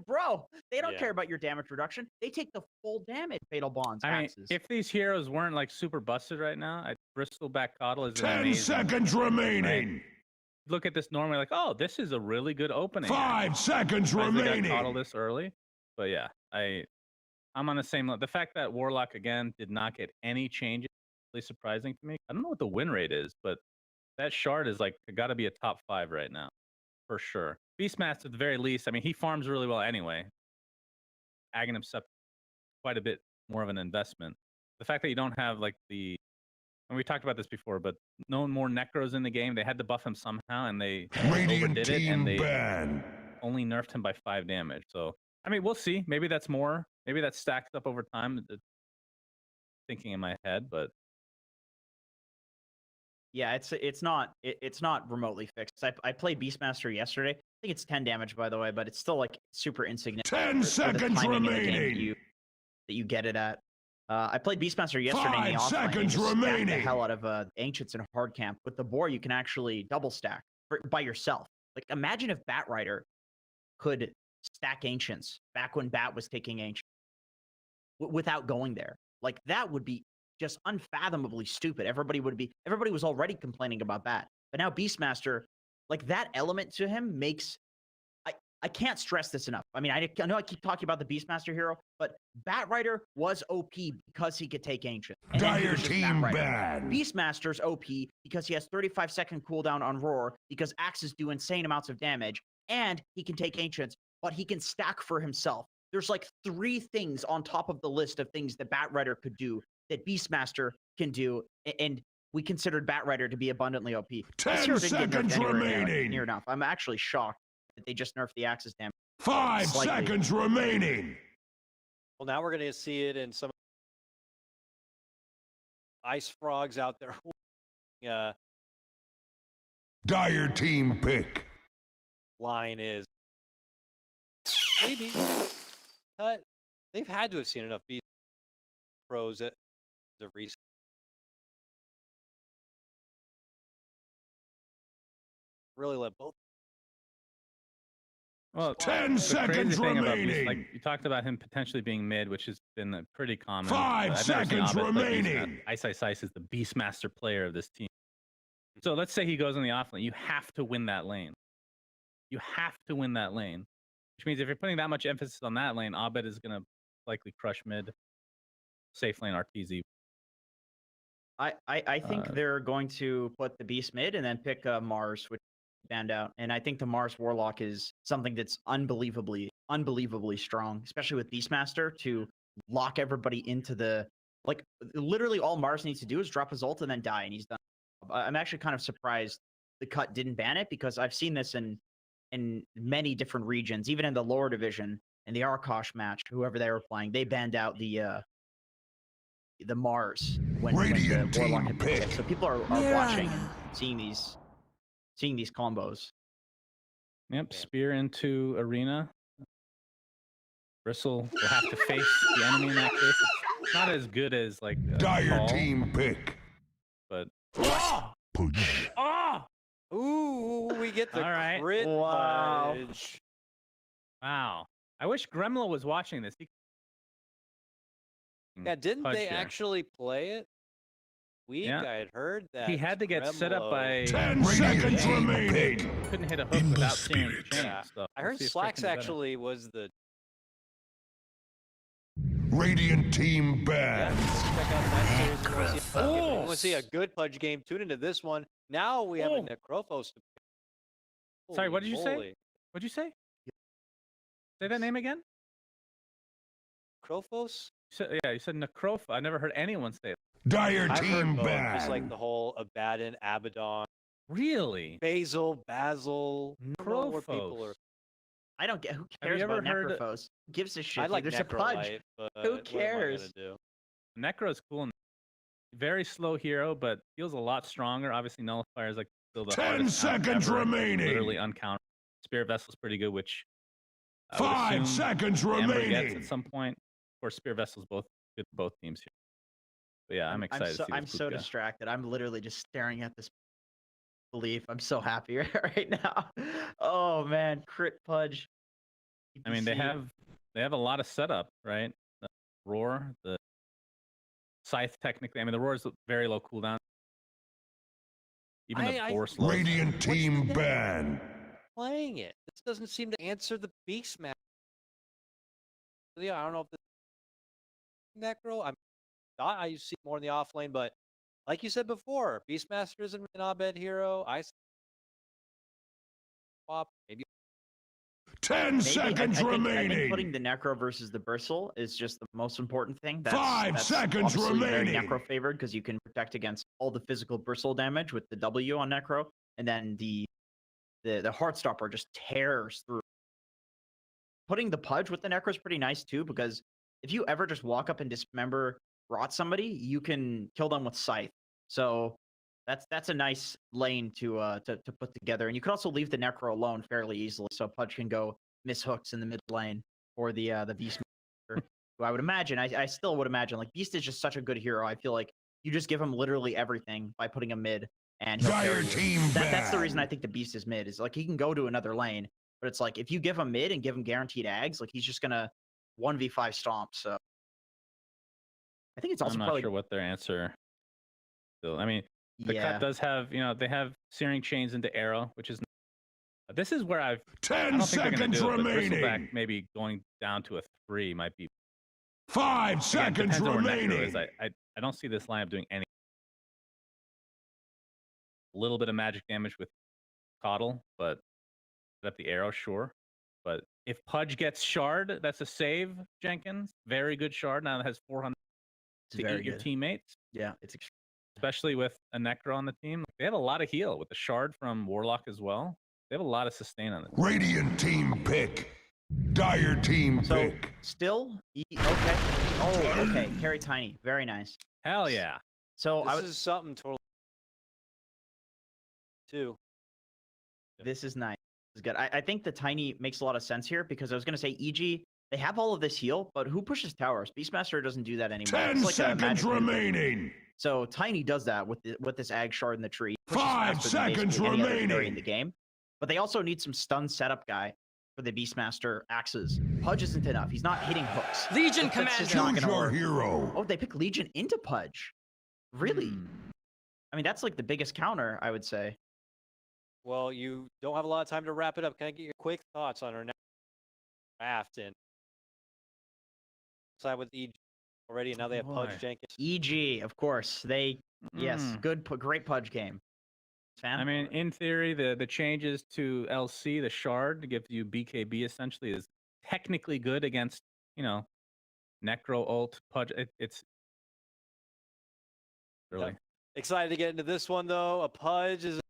Bro, they don't care about your damage reduction. They take the full damage. Fatal Bonds.
I mean,
axes.
if these heroes weren't like super busted right now, Bristleback Coddle is
10
amazing.
seconds remaining.
Right? Look at this normally like, oh, this is a really good opening.
5 seconds
Surprised they got
remaining.
Coddle this early, but yeah, I'm on the same level. The fact that Warlock again did not get any changes is really surprising to me. I don't know what the win rate is, but that shard is like got to be a top 5 right now, for sure. Beastmaster at the very least. I mean, he farms really well anyway. Aghanim's up quite a bit more of an investment. The fact that you don't have like and we talked about this before, but no more Necros in the game. They had to buff him somehow, and they
Radiant
overdid it,
team
and they
banned.
only nerfed him by 5 damage. So, I mean, we'll see. Maybe that's more. Maybe that stacks up over time. Thinking in my head, but
yeah, it's not remotely fixed. I played Beastmaster yesterday. I think it's 10 damage, by the way, but it's still like super insignificant.
10
for the
seconds
timing in the game
remaining.
that you get it at. I played Beastmaster yesterday in the
5
offlane. and
seconds
just stacked the
remaining.
hell out of Ancients in hard camp. With the boar, you can actually double stack by yourself. Like, imagine if Batrider could stack Ancients back when Bat was taking Ancients without going there. Like, that would be just unfathomably stupid. Everybody was already complaining about Bat, but now Beastmaster, like, that element to him makes. I can't stress this enough. I mean, I know I keep talking about the Beastmaster hero, but Batrider was OP because he could take Ancient. And then he
Dire
was just
team
Batrider.
banned.
Beastmaster's OP because he has 35-second cooldown on Roar, because axes do insane amounts of damage, and he can take Ancients, but he can stack for himself. There's like 3 things on top of the list of things that Batrider could do that Beastmaster can do, and we considered Batrider to be abundantly OP.
10 seconds remaining.
Near enough. I'm actually shocked that they just nerfed the axis damage.
5
Slightly.
seconds remaining.
Well, now we're going to see it in some ice frogs out there.
Dire team pick.
Line is maybe cut. They've had to have seen enough beat pros at the recent. Really let both.
well,
10
the
seconds
crazy thing about
remaining.
like you talked about him potentially being mid, which has been pretty common.
5
I've never seen
seconds
Abed play
remaining.
Beastmaster. Ice is the Beastmaster player of this team. So let's say he goes in the offlane. You have to win that lane. You have to win that lane, which means if you're putting that much emphasis on that lane, Abed is going to likely crush mid. Safe lane RTZ.
I think they're going to put the Beast mid and then pick Mars, which banned out. And I think the Mars Warlock is something that's unbelievably strong, especially with Beastmaster to lock everybody into the like. Literally, all Mars needs to do is drop his ult and then die, and he's done. I'm actually kind of surprised the cut didn't ban it because I've seen this in many different regions, even in the lower division. In the Arkosh match, whoever they were playing, they banned out the Mars when
Radiant
the Warlock
team
had been picked.
pick.
So people are watching and seeing these combos.
Yep, spear into arena. Bristle will have to face the enemy in that case. It's not as good as like
Dire
Paul,
team pick.
but
Push.
Ooh, we get the
All right.
crit
Wow.
fudge.
wow. I wish Gremlo was watching this.
Yeah, didn't
Pudge
they
here.
actually play it?
Yeah.
I had heard that.
He had to get set up by
10 seconds
Gremlo.
remaining.
Couldn't hit a hook
In the
without seeing
spirit.
chain.
Yeah.
So
I
we'll
heard
see if
Slacks
Strickland's better.
actually was the.
Radiant team
Yeah,
banned.
let's check out that series. If you want to see a good Pudge game, tune into this one. Now we have a Necrophos.
Sorry, what
Holy
did you say?
moly.
What'd you say? Say that name again?
Necrophos?
You said Necropha. I never heard anyone say it.
Dire
I've heard
team
both, just like
banned.
the whole Abaddon, Abaddon,
Really?
Basil, Basil. I don't know where people
Necrophos.
are.
I don't get who
Have
cares
you
about
ever heard-
Necrophos. Who gives a shit?
I like
There's a Pudge.
Necrolite, but
Who
what am I
cares?
gonna do?
Necro's cool. Very slow hero, but feels a lot stronger. Obviously, Nullifier is like still the
10
hardest count
seconds
ever,
remaining.
Literally uncountable. Spirit Vessel's pretty good, which I would
5
assume
seconds
Ember gets
remaining.
at some point. Of course, Spirit Vessel's good for both teams here. But yeah, I'm excited to see this
I'm so
Puka.
distracted. I'm literally just staring at this belief. I'm so happy right now. Oh man, crit Pudge.
I mean, they
EPC.
have a lot of setup, right? The Roar, the Scythe, technically. I mean, the Roar is very low cooldown. Even the
I-
Boar slows.
Radiant
What's
team
the
banned.
Playing it. This doesn't seem to answer the beast map. Yeah, I don't know if this Necro. I used to see it more in the off lane, but like you said before, Beastmaster isn't an Abed hero. I swap maybe
10
Maybe,
seconds
I think
remaining.
putting the Necro versus the Bristle is just the most important thing.
5 seconds
obviously very
remaining.
Necro favored because you can protect against all the physical Bristle damage with the W on Necro, and then the Heartstopper just tears through. Putting the Pudge with the Necro is pretty nice too, because if you ever just walk up and dismember rot somebody, you can kill them with Scythe. So that's a nice lane to put together, and you can also leave the Necro alone fairly easily, so Pudge can go miss hooks in the mid lane for the Beast. Who I would imagine, I still would imagine, like Beast is just such a good hero. I feel like you just give him literally everything by putting him mid, and he'll
Dire
carry you.
team
That's the reason I
banned.
think the Beast is mid. Is like he can go to another lane, but it's like if you give him mid and give him guaranteed ags, like he's just gonna 1v5 stomp. So I think it's also
I'm not
probably
sure what their answer. Still, I mean, the
yeah.
cut does have, they have searing chains into arrow, which is. This is where I
10
don't think they're going to
seconds
do it, but
remaining.
Bristleback maybe going down to a 3 might be.
5
Again,
seconds
depends on where Necro
remaining.
is. I don't see this lineup doing any. A little bit of magic damage with Coddle, but set up the arrow, sure. But if Pudge gets shard, that's a save, Jenkins. Very good shard. Now that has 400
It's
to
very
eat your
good.
teammates,
Yeah, it's
especially with a Necro on the team. They have a lot of heal with the shard from Warlock as well. They have a lot of sustain on it.
Radiant team pick. Dire team
so
pick.
still okay. Oh, okay. Carry Tiny, very nice.
Hell yeah.
So
this is something totally too.
this is nice. This is good. I think the Tiny makes a lot of sense here because I was gonna say EG. They have all of this heal, but who pushes towers? Beastmaster doesn't do that anymore.
10
It's like a
seconds
magic move.
remaining.
So Tiny does that with this Ag Shard in the tree. Pushes
5
faster than
seconds
basically any other carry
remaining.
in the game. But they also need some stun setup guy for the Beastmaster axes. Pudge isn't enough. He's not hitting hooks.
Legion
That's just
Commander.
not
Choose
gonna
your
work.
hero.
Oh, they pick Legion into Pudge. Really? I mean, that's like the biggest counter, I would say.
Well, you don't have a lot of time to wrap it up. Can I get your quick thoughts on our next draft and side with EG already, and now they have
Boy.
Pudge Jenkins.
EG, of course. They yes,
Mm.
great Pudge game. fan.
I mean, in theory, the changes to LC, the shard, gives you BKB essentially, is technically good against, Necro ult, Pudge. It's really.
Yep. Excited to get into this one though. A Pudge is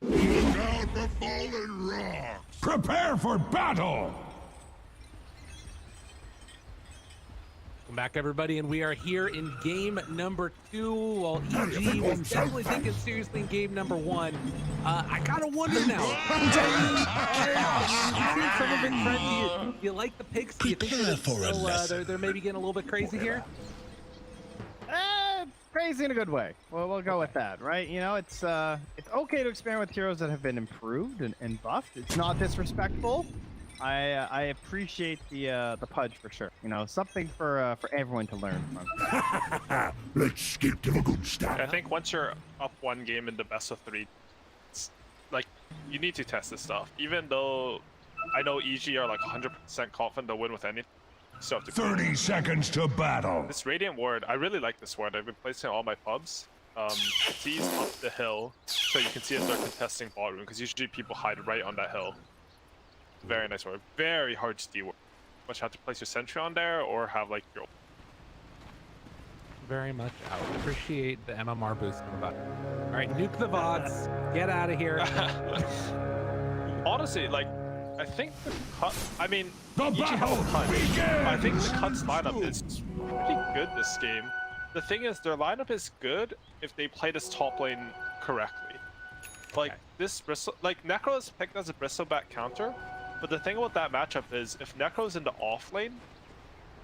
Look out the fallen rocks! Prepare for battle!
Welcome back, everybody, and we are here in game number 2. While EG was definitely thinking seriously in game number 1, I gotta wonder now. You see some of it, Trent? Do you like the picks? Do you think they're maybe getting a little bit crazy here?
Crazy in a good way. Well, we'll go with that, right? It's okay to experiment with heroes that have been improved and buffed. It's not disrespectful. I appreciate the Pudge for sure. Something for everyone to learn from.
Let's skip to the good stuff.
I think once you're up one game in the best of 3, it's like you need to test this stuff. Even though I know EG are like 100% confident they'll win with anything. So
30 seconds to battle.
This Radiant Ward, I really like this ward. I've been placing it on all my pubs. He's up the hill, so you can see as they're contesting bot room, because usually people hide right on that hill. Very nice ward. Very hard to steal. Much have to place your sentry on there or have like your.
Very much. I appreciate the MMR boost. All right, nuke the VODs. Get out of here.
Honestly, like, I think the cut. I mean,
The
EG have
battle
a punch.
begins!
I think the Cuts lineup is pretty good this game. The thing is, their lineup is good if they play this top lane correctly. Like this Bristle, like Necro is picked as a Bristleback counter, but the thing about that matchup is if Necro's in the off lane,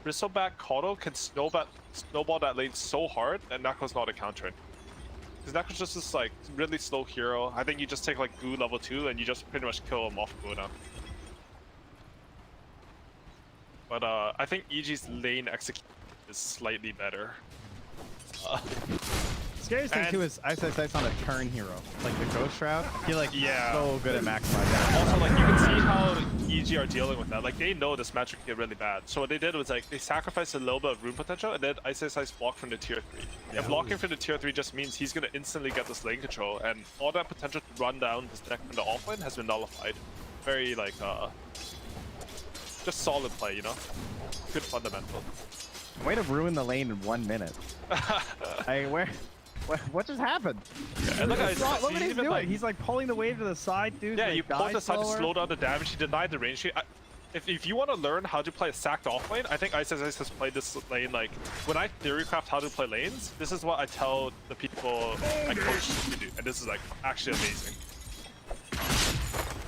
Bristleback Kato can snowball that lane so hard that Necro's not a counter. Because Necro's just this like really slow hero. I think you just take like Goo level 2 and you just pretty much kill him off cooldown. But I think EG's lane execution is slightly better.
Scariest thing too is Ice on a turn hero, like the Ghost Shroud. I feel like
Yeah.
so good at maximizing.
Also, like, you can see how EG are dealing with that. Like, they know this match could get really bad. So what they did was, like, they sacrificed a little bit of rune potential and then Ice block from the tier 3. And blocking from the tier 3 just means he's gonna instantly get this lane control, and all that potential to run down this deck from the offlane has been nullified. Very, like, just solid play, you know? Good fundamental.
Way to ruin the lane in 1 minute. What just happened?
Yeah, and look at
Look what
he's
he's
even,
doing.
like,
He's like pulling the wave to the side, dude.
yeah,
like,
you pull the side to
slower.
slow down the damage. He denied the range. If you want to learn how to play a sacked offlane, I think Ice has played this lane. Like, when I theorycraft how to play lanes, this is what I tell the people I coach to do. And this is, like, actually amazing.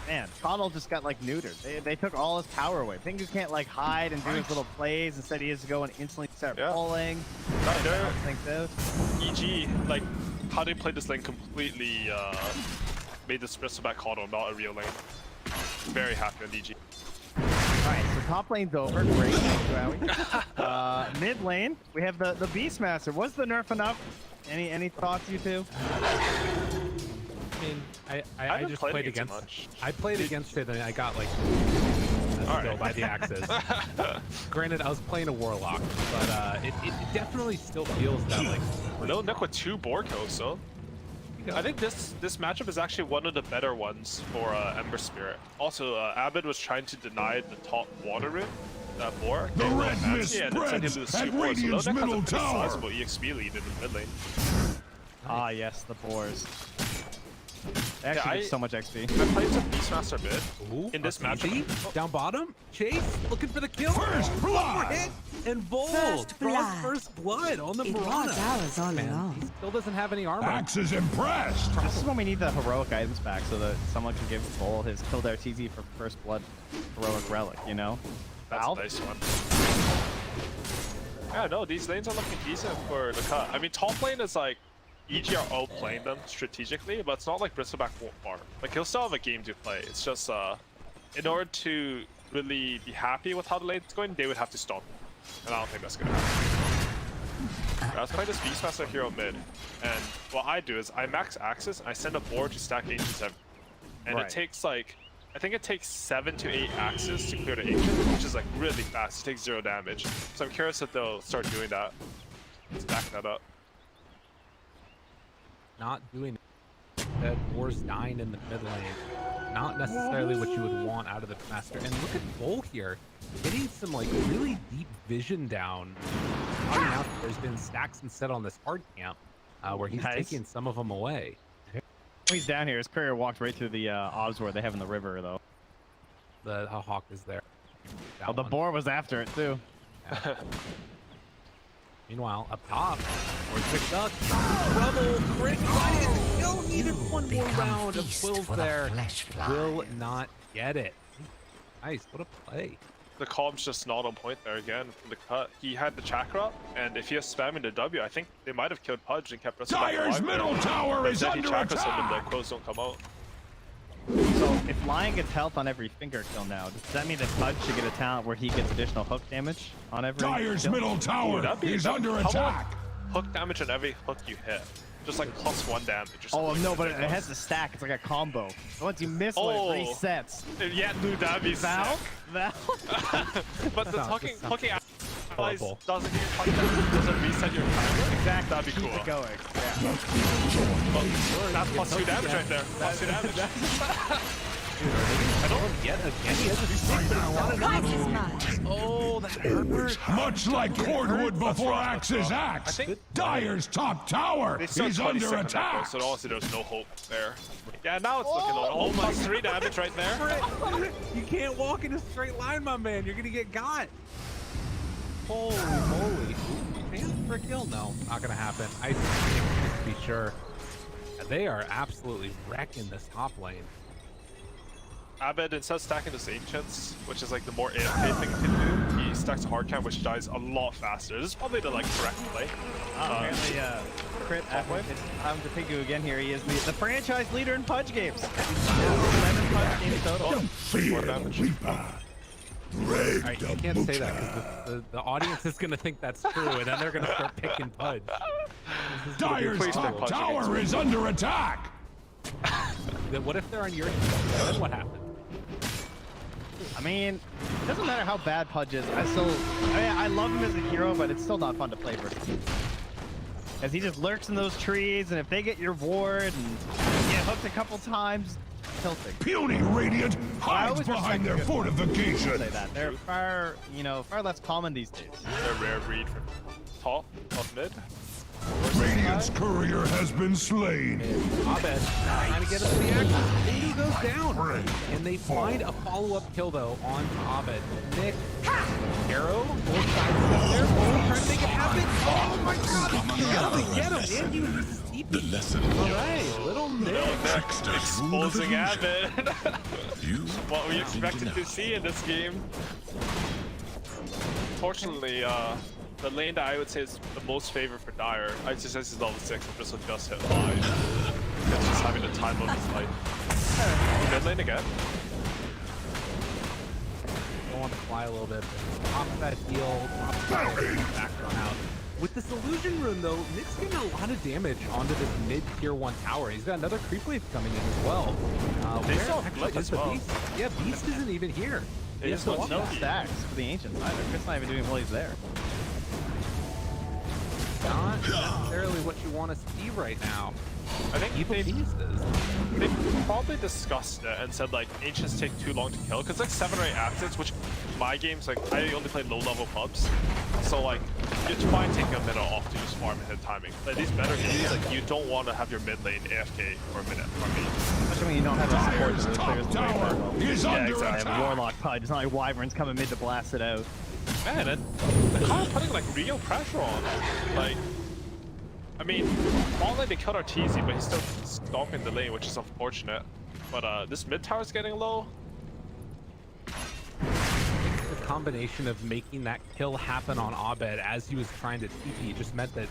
Man, Connell just got like neutered. They took all his power away. Pingu can't like hide and do his little plays. Instead, he has to go and instantly start pulling.
They're,
Think this.
EG, like, how they played this lane completely made this Bristleback Kato not a real lane. Very happy with EG.
Alright, so top lane's over. Great. Thank you, Howie. Mid lane, we have the Beastmaster. Was the nerf enough? Any thoughts, you two?
I mean, I just played against. I played against it and I got like killed by the axes. Granted, I was playing a warlock, but it definitely still feels that like.
No Nick with 2 board kills, so. I think this matchup is actually one of the better ones for Ember Spirit. Also, Abed was trying to deny the top water rune. That boar.
The red mist
and then sent him
spreads
to the
at
super boar, so
Radiant's
Lodek has a
middle
pretty
tower.
sizable EXP lead in the mid lane.
Ah, yes, the boars. They actually
Yeah,
give so much XP.
I played some Beastmaster mid
Ooh,
in this
that's
matchup.
easy. Down bottom, Chase looking for the kill.
First
One more
blood.
hit, and Bold
First
draws
blood.
first blood on the
It
Piranha.
was ours all
Man, he
along.
still doesn't have any armor.
Axe is impressed.
This is when we need the heroic items back so that someone can give Bull his Kildare TZ for first blood heroic relic, you know?
That's
Valve?
a nice one. Yeah, no, these lanes are looking decent for the cut. I mean, top lane is like, EG are outplaying them strategically, but it's not like Bristleback won't farm. Like, he'll still have a game to play. It's just, in order to really be happy with how the lane's going, they would have to stop him. And I don't think that's gonna happen. I was playing this Beastmaster hero mid, and what I do is I max axes, and I send a board to stack ancients every. And
Right.
it takes like, I think it takes 7 to 8 axes to clear the ancient, which is like really fast. It takes 0 damage. So I'm curious if they'll start doing that. Stacking that up.
Not doing it. That War's dying in the mid lane. Not necessarily what you would want out of the master. And look at Bull here, getting some like really deep vision down. Finding out that there's been stacks and set on this hard camp, where he's
Nice.
taking some of them away.
When he's down here, his courier walked right through the obs where they have in the river, though.
The hawk is there.
Oh,
That
the
one.
boar was after it, too.
Meanwhile, up top, War's picked up. Trouble, Chris Ryan still needed one more round of quills there. Will not get it. Nice, what a play.
The calm's just not on point there again from the cut. He had the chakra, and if he was spamming the W, I think they might have killed Pudge and kept us
Dyer's middle tower is
Instead, he
under
chakras him and
attack.
the quills don't come out.
So, if Lion gets health on every finger kill now, does that mean that Pudge should get a talent where he gets additional hook damage on every
Dyer's
kill?
middle tower is under
how about
attack.
hook damage on every hook you hit. Just like +1 damage or
Oh,
something.
no, but it has to stack. It's like a combo. So once you miss, like,
Oh.
resets.
Yeah, dude, that'd be
Val?
sick.
Val?
But the
sounds-
hooking
this sounds
allies
horrible.
doesn't give you hook damage, doesn't reset your timer.
Exactly.
That'd be
Keep
cool.
it going. Yeah.
That's +2 damage right there. +2 damage.
I don't get again. He has a six, but it's not enough. Oh, that hurt.
Much like Cordwood before Axe's axe.
think-
Dyer's top tower
They still
is
26
under
on that though,
attack.
so honestly there's no hope there. Yeah, now it's looking low. Oh, +3 damage right there.
You can't walk in a straight line, my man. You're gonna get got. Holy moly. Chance for a kill? No, not gonna happen. I think to be sure. They are absolutely wrecking this top lane.
Abed, instead of stacking his ancients, which is like the more AFK thing he can do, he stacks a hard cam, which dies a lot faster. This is probably the like correct play.
Apparently, Crit, I'm to pick you again here. He is the franchise leader in Pudge games. 11 Pudge games total.
Don't fear the Reaper. Break
All right, you
the
can't say that
book.
because the audience is gonna think that's true, and then they're gonna start picking Pudge. This is gonna be
Dyer's
Please don't
top
punch
tower
against me.
is under attack.
Then what if they're on your team? Then what happens?
I mean, it doesn't matter how bad Pudge is. I love him as a hero, but it's still not fun to play versus him. As he just lurks in those trees, and if they get your ward and you get hooked a couple times, tilting.
Puny Radiant hides
always
behind
respect
their
good players.
fortifications.
Say that they're far less common these days.
They're a rare breed from top mid.
Radiant's courier has been slain.
Abed trying to get us the action. He goes down. And they find a follow-up kill, though, on Abed. Nick, Arrow, both sides up there. Oh, trying to make it happen. Oh, my God. Get him. And you use TP.
The lesson
All right, little Nick.
Trickster's rule of the
Exposing Abed.
You
What we expected to see in this game. Fortunately, the lane that I would say is the most favored for Dyer, I just says he's level 6 and Bristol just hit 5. It's just having the time of his life. Mid lane again.
Go on the fly a little bit. Pop that heal. Pop that background out. With this illusion rune, though, Nick's getting a lot of damage onto this mid-tier 1 tower. He's got another creep wave coming in as well.
They
Where
still have
actually
Blip
is
as
the
well.
Beast? Yeah, Beast isn't even here.
They
He
just
has to
want
walk
No
back.
stacks for the ancients either. Chris not even doing it while he's there.
Not necessarily what you want to see right now.
I think
Evil Geniuses.
they probably discussed it and said like Ancients take too long to kill because like 7 or 8 actives, which my games like I only play low level pubs, so like it's fine taking a minute off to just farm and hit timing. Like these better games, like you don't want to have your mid lane AFK for a minute.
Especially when you don't have a support to
Dyer's
those
top
players.
tower is
Yeah,
under
exactly.
attack.
Warlock PUD. It's not like Wyvern's coming mid to blast it out.
Man, they're kind of putting like real pressure on him. Like, I mean, not like they killed Arteezy, but he's still stomping the lane, which is unfortunate. But this mid tower's getting low.
The combination of making that kill happen on Abed as he was trying to TP just meant that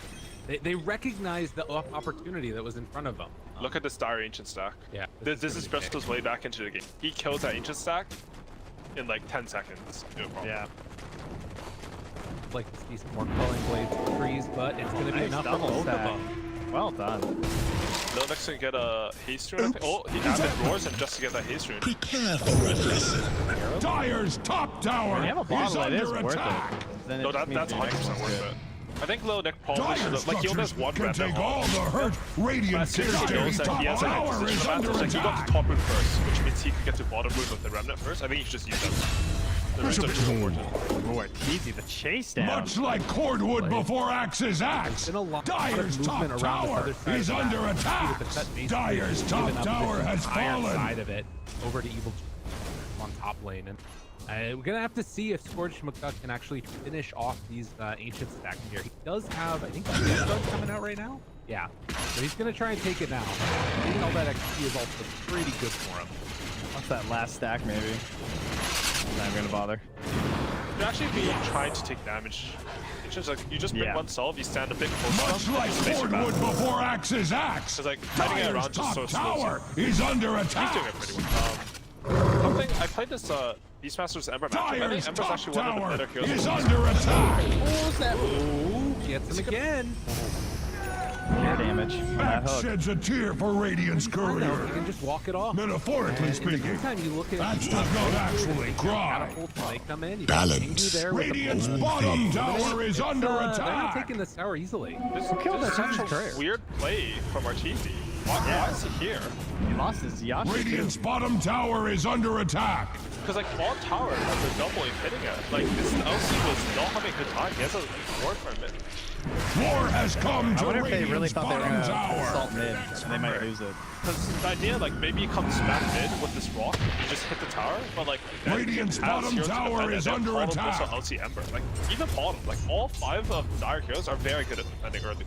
they recognized the opportunity that was in front of them.
Look at this dire Ancient stack.
Yeah.
This is Bristol's way back into the game. He kills that Ancient stack in like 10 seconds. No problem.
Yeah.
Like to see some more Culling Blades trees, but it's going to be enough for both of them.
Well done.
Lil Nick's gonna get a haste rune, I think. Oh, he added roars and just to get that haste rune.
Prepare for a lesson. Dyer's top tower
When you have a
is
bottle, it is
under
worth
attack.
it. Then it
No,
just means
that's
your next
100%
one's
worth
good.
it. I think Lil Nick probably should
Dyer's
have, like, he only has
structures
one
can
red
take all the hurt. Radiant
But seriously, he knows
Dyer's
that he has
top
like a
tower is
position
under
advantage. Like, he got
attack.
to top rune first, which means he could get to bottom rune with the remnant first. I think he should just use them. The rest are too important.
Oh, Arteezy, the chase down.
Much like cordwood before Axe's axe,
There's been a lot
Dyer's
of
top
movement around this
tower
other side
is
of the
under
map.
attack.
With the cut basically
Dyer's
giving
top
up
tower
this
has
entire
fallen.
side of it over to Evil on top lane, and we're gonna have to see if Scourge McDuck can actually finish off these ancient stacks here. He does have, I think, Death coming out right now. Yeah, so he's gonna try and take it now. Getting all that XP is also pretty good for him.
What's that last stack, maybe? I'm not gonna bother.
You'd actually be trying to take damage. It's just like, you just bring
Yeah.
one solve, you stand a bit closer.
Much like cordwood before Axe's axe,
Because like, hiding it
Dyer's
around just so
top
slows
tower
you.
is under
He's doing
attack.
it pretty well. Something, I played this Beastmaster's Ember matchup. I think
Dyer's
Ember's
top
actually one of the
tower
better heroes.
is under attack.
Pulls that. Ooh, gets him again.
Air damage. That
Axe
hook.
sheds a tear for Radiant's
I know, you
courier.
can just walk it off.
Metaphorically
And in the
speaking,
meantime, you look at
Axe does not actually cry.
catapults when they come in. You
Balance.
there with the
Radiant's
bolt.
bottom tower is under
They're not
attack.
taking this tower easily.
This
killed
is
that
such
Titan's career?
a weird play from Arteezy. Why is he here?
He lost his Yasha too.
Radiant's bottom tower is under attack.
Because like all tower has a double hitting it. Like this LC was not having a good time. He has a ward for a minute.
War has come
I
to
wonder if they really
Radiant's
thought they were
bottom
gonna assault
tower.
mid, and they might lose it.
Because the idea, like maybe he comes back mid with this rock, you just hit the tower, but like then
Radiant's
he has
bottom
heroes to
tower
defend,
is
and
under
then
attack.
Also LC Ember, like even bottom, like all 5 of Dire heroes are very good at defending early.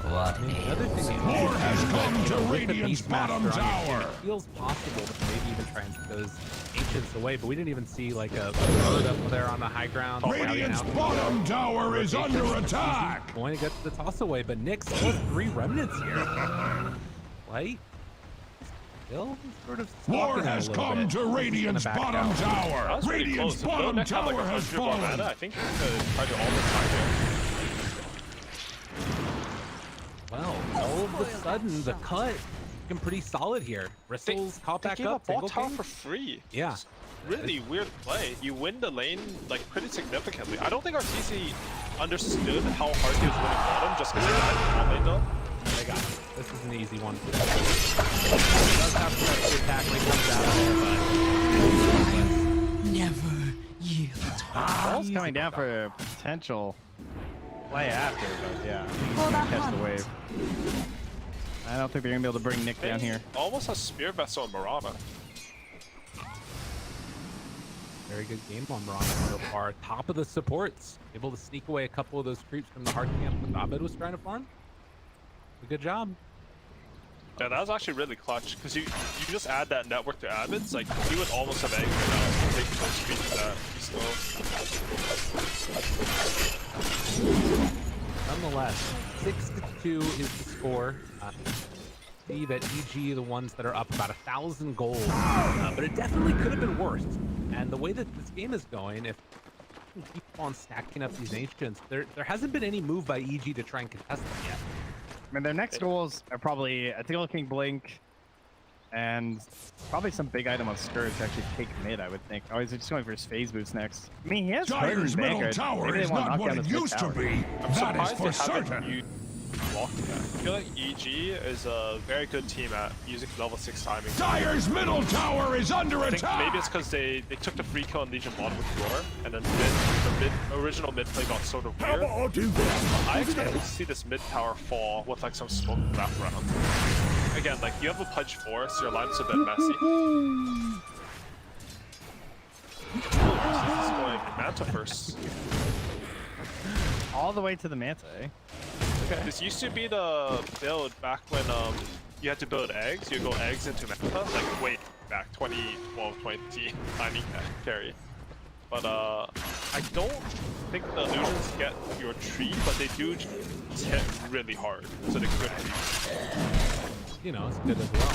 I mean, the other thing is,
War has come to
with the
Radiant's
Beastmaster
bottom
on your team,
tower.
it feels possible to maybe even try and get those ancients away, but we didn't even see like a bird up there on the high ground.
Radiant's bottom tower is under attack.
Going to get the toss away, but Nick still has 3 remnants here. Light still sort of
War
stalking it a
has
little
come
bit.
to
He's gonna
Radiant's
back
bottom
out.
That
tower.
was pretty
Radiant's
close. If Lil
bottom
Nick had like
tower has
100 more mana,
fallen.
I think he could try to almost find it.
Well, all of a sudden, the cut looking pretty solid here. Bristles caught
They
back
gave
up.
a bot
Single
tower
king.
for free.
Yeah.
It's really weird play. You win the lane like pretty significantly. I don't think Arteezy understood how hard he was winning bottom just because he had top lane though.
They got it. This is an easy one. He does have some extra attack when he comes out,
Never yield.
Ball's coming down for a potential play after, but yeah, I think he's gonna catch the wave. I don't think they're gonna be able to bring Nick down here.
Almost has Spear Vessel and Marana.
Very good game on Ron so far. Top of the supports. Able to sneak away a couple of those creeps from the hard camp that Abed was trying to farm. Good job.
Yeah, that was actually really clutch because you just add that network to Abed's, like he would almost have anchored out taking those streets that he still.
Nonetheless, 6-2 is the score. See that EG, the ones that are up about 1,000 gold, but it definitely could have been worse. And the way that this game is going, if we keep on stacking up these ancients, there hasn't been any move by EG to try and contest them yet.
I mean, their next goals are probably a Tail King Blink and probably some big item on Scourge to actually take mid, I would think. Oh, he's just going for his phase boost next. I mean, he has Hood and
Dyer's middle
Vanguard.
tower
Maybe they
is
want
not
knock down
what it
this mid
used to
tower.
be.
I'm
That is
surprised
for
they haven't
certain.
blocking that. I feel like EG is a very good team at using level 6 timing.
Dire's middle tower is under
I think
attack.
maybe it's because they took the free kill on Legion bottom with Roar, and then the original mid play got sort of weird. I expect to see this mid tower fall with like some smoke wrap around. Again, like you have a Pudge Force, your line's a bit messy. This is going Manta first.
All the way to the Manta, eh?
Okay. This used to be the build back when you had to build eggs. You go eggs into Manta, like way back 2012, 20, tiny carry. But I don't think the illusions get your tree, but they do just hit really hard, so they could be.
You know, it's good as well.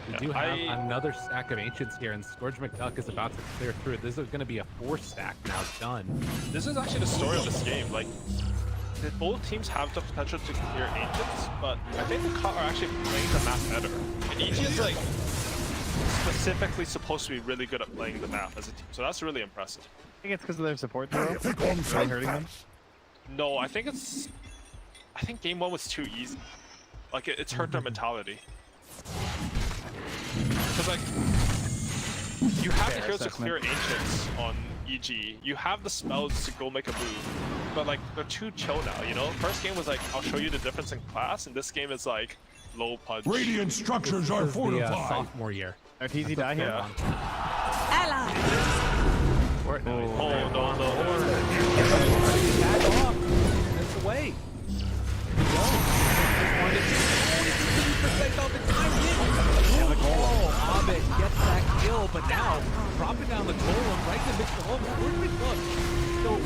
We do have another stack of Ancients here, and Scourge McDuck is about to clear through. This is going to be a 4 stack now done.
This is actually the story of this game. Like, both teams have the potential to clear Ancients, but I think the Cut are actually playing the map better. And EG is like specifically supposed to be really good at playing the map as a team, so that's really impressive.
I think it's because of their support throw. Really hurting them.
No, I think game 1 was too easy. Like it's hurt their mentality. Because like you have the heroes to clear Ancients on EG. You have the spells to go make a move, but like they're too chill now. You know, first game was like I'll show you the difference in class, and this game is like low punch.
Radiant structures are fortified.
The, sophomore year.
Arteezy die here.
Yeah.
Ally.
Oh no.
Back off. That's away. Oh, Abed gets that kill, but now dropping down the golem right to mix the home. Look, so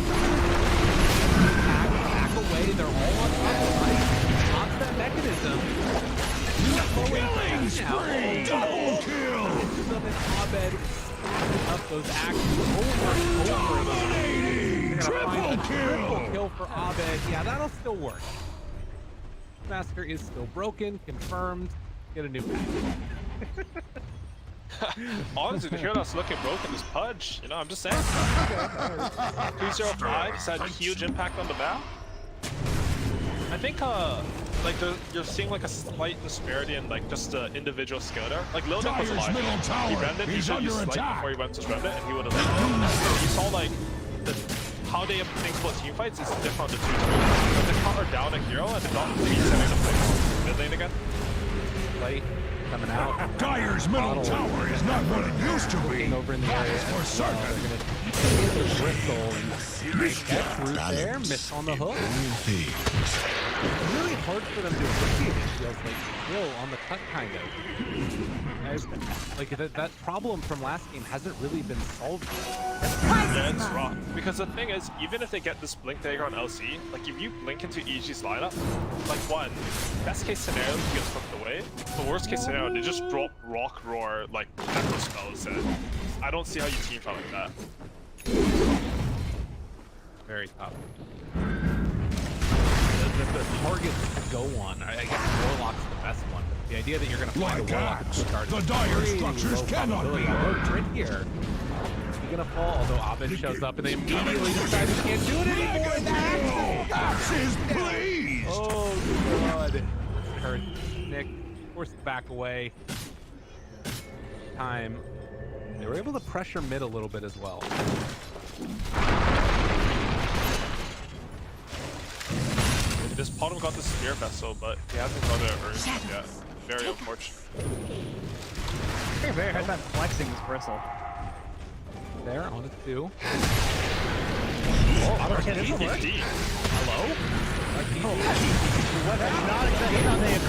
back away. They're all on top of right. Constant mechanism.
Double kill.
Abed up those actions over and over again.
Triple
Triple kill for Abed. Yeah, that'll still work. Master is still broken. Confirmed. Get a new pack.
Honestly, the hero that's looking broken is Pudge. You know, I'm just saying. 205 has had a huge impact on the map. I think like you're seeing like a slight disparity in like just the individual skill there. Like Lil Nick was alive. He rammed it, he should use Slight before he went to Ram it, and he would have like you saw like how they think about team fights is different on the two teams. But they counter down a hero and they're not resetting the place. Mid lane again.
Light coming out.
Dire's middle tower is not what it used to be.
Over in the area.
For certain.
They're going to bristle and make that through there. Miss on the hook. It's really hard for them to appreciate it, feels like. Still on the cut, kind of. Like that problem from last game hasn't really been solved yet.
Yeah, it's rough. Because the thing is, even if they get this Blink Dagger on LC, like if you blink into EG's lineup, like one, best case scenario, he gets hooked away. The worst case scenario, they just drop Rock Roar, like, pepper spells, and I don't see how you team fight like that.
Very tough. The targets to go on, I guess Warlock's the best one. The idea that you're going to find a Warlock
axe, the dire structures cannot be hurt.
Right here. He's going to fall, although Abed shows up and they immediately decide he can't do it anymore. And the
Axe is pleased.
Oh, God. Hurt. Nick forced to back away. Time. They were able to pressure mid a little bit as well.
This Potem got the Spear Vessel, but he hasn't got it earned yet. Very unfortunate.
Very hard time flexing this bristle.
There, on it too.
Oh,
DD.
Hello?
What? Not exactly how they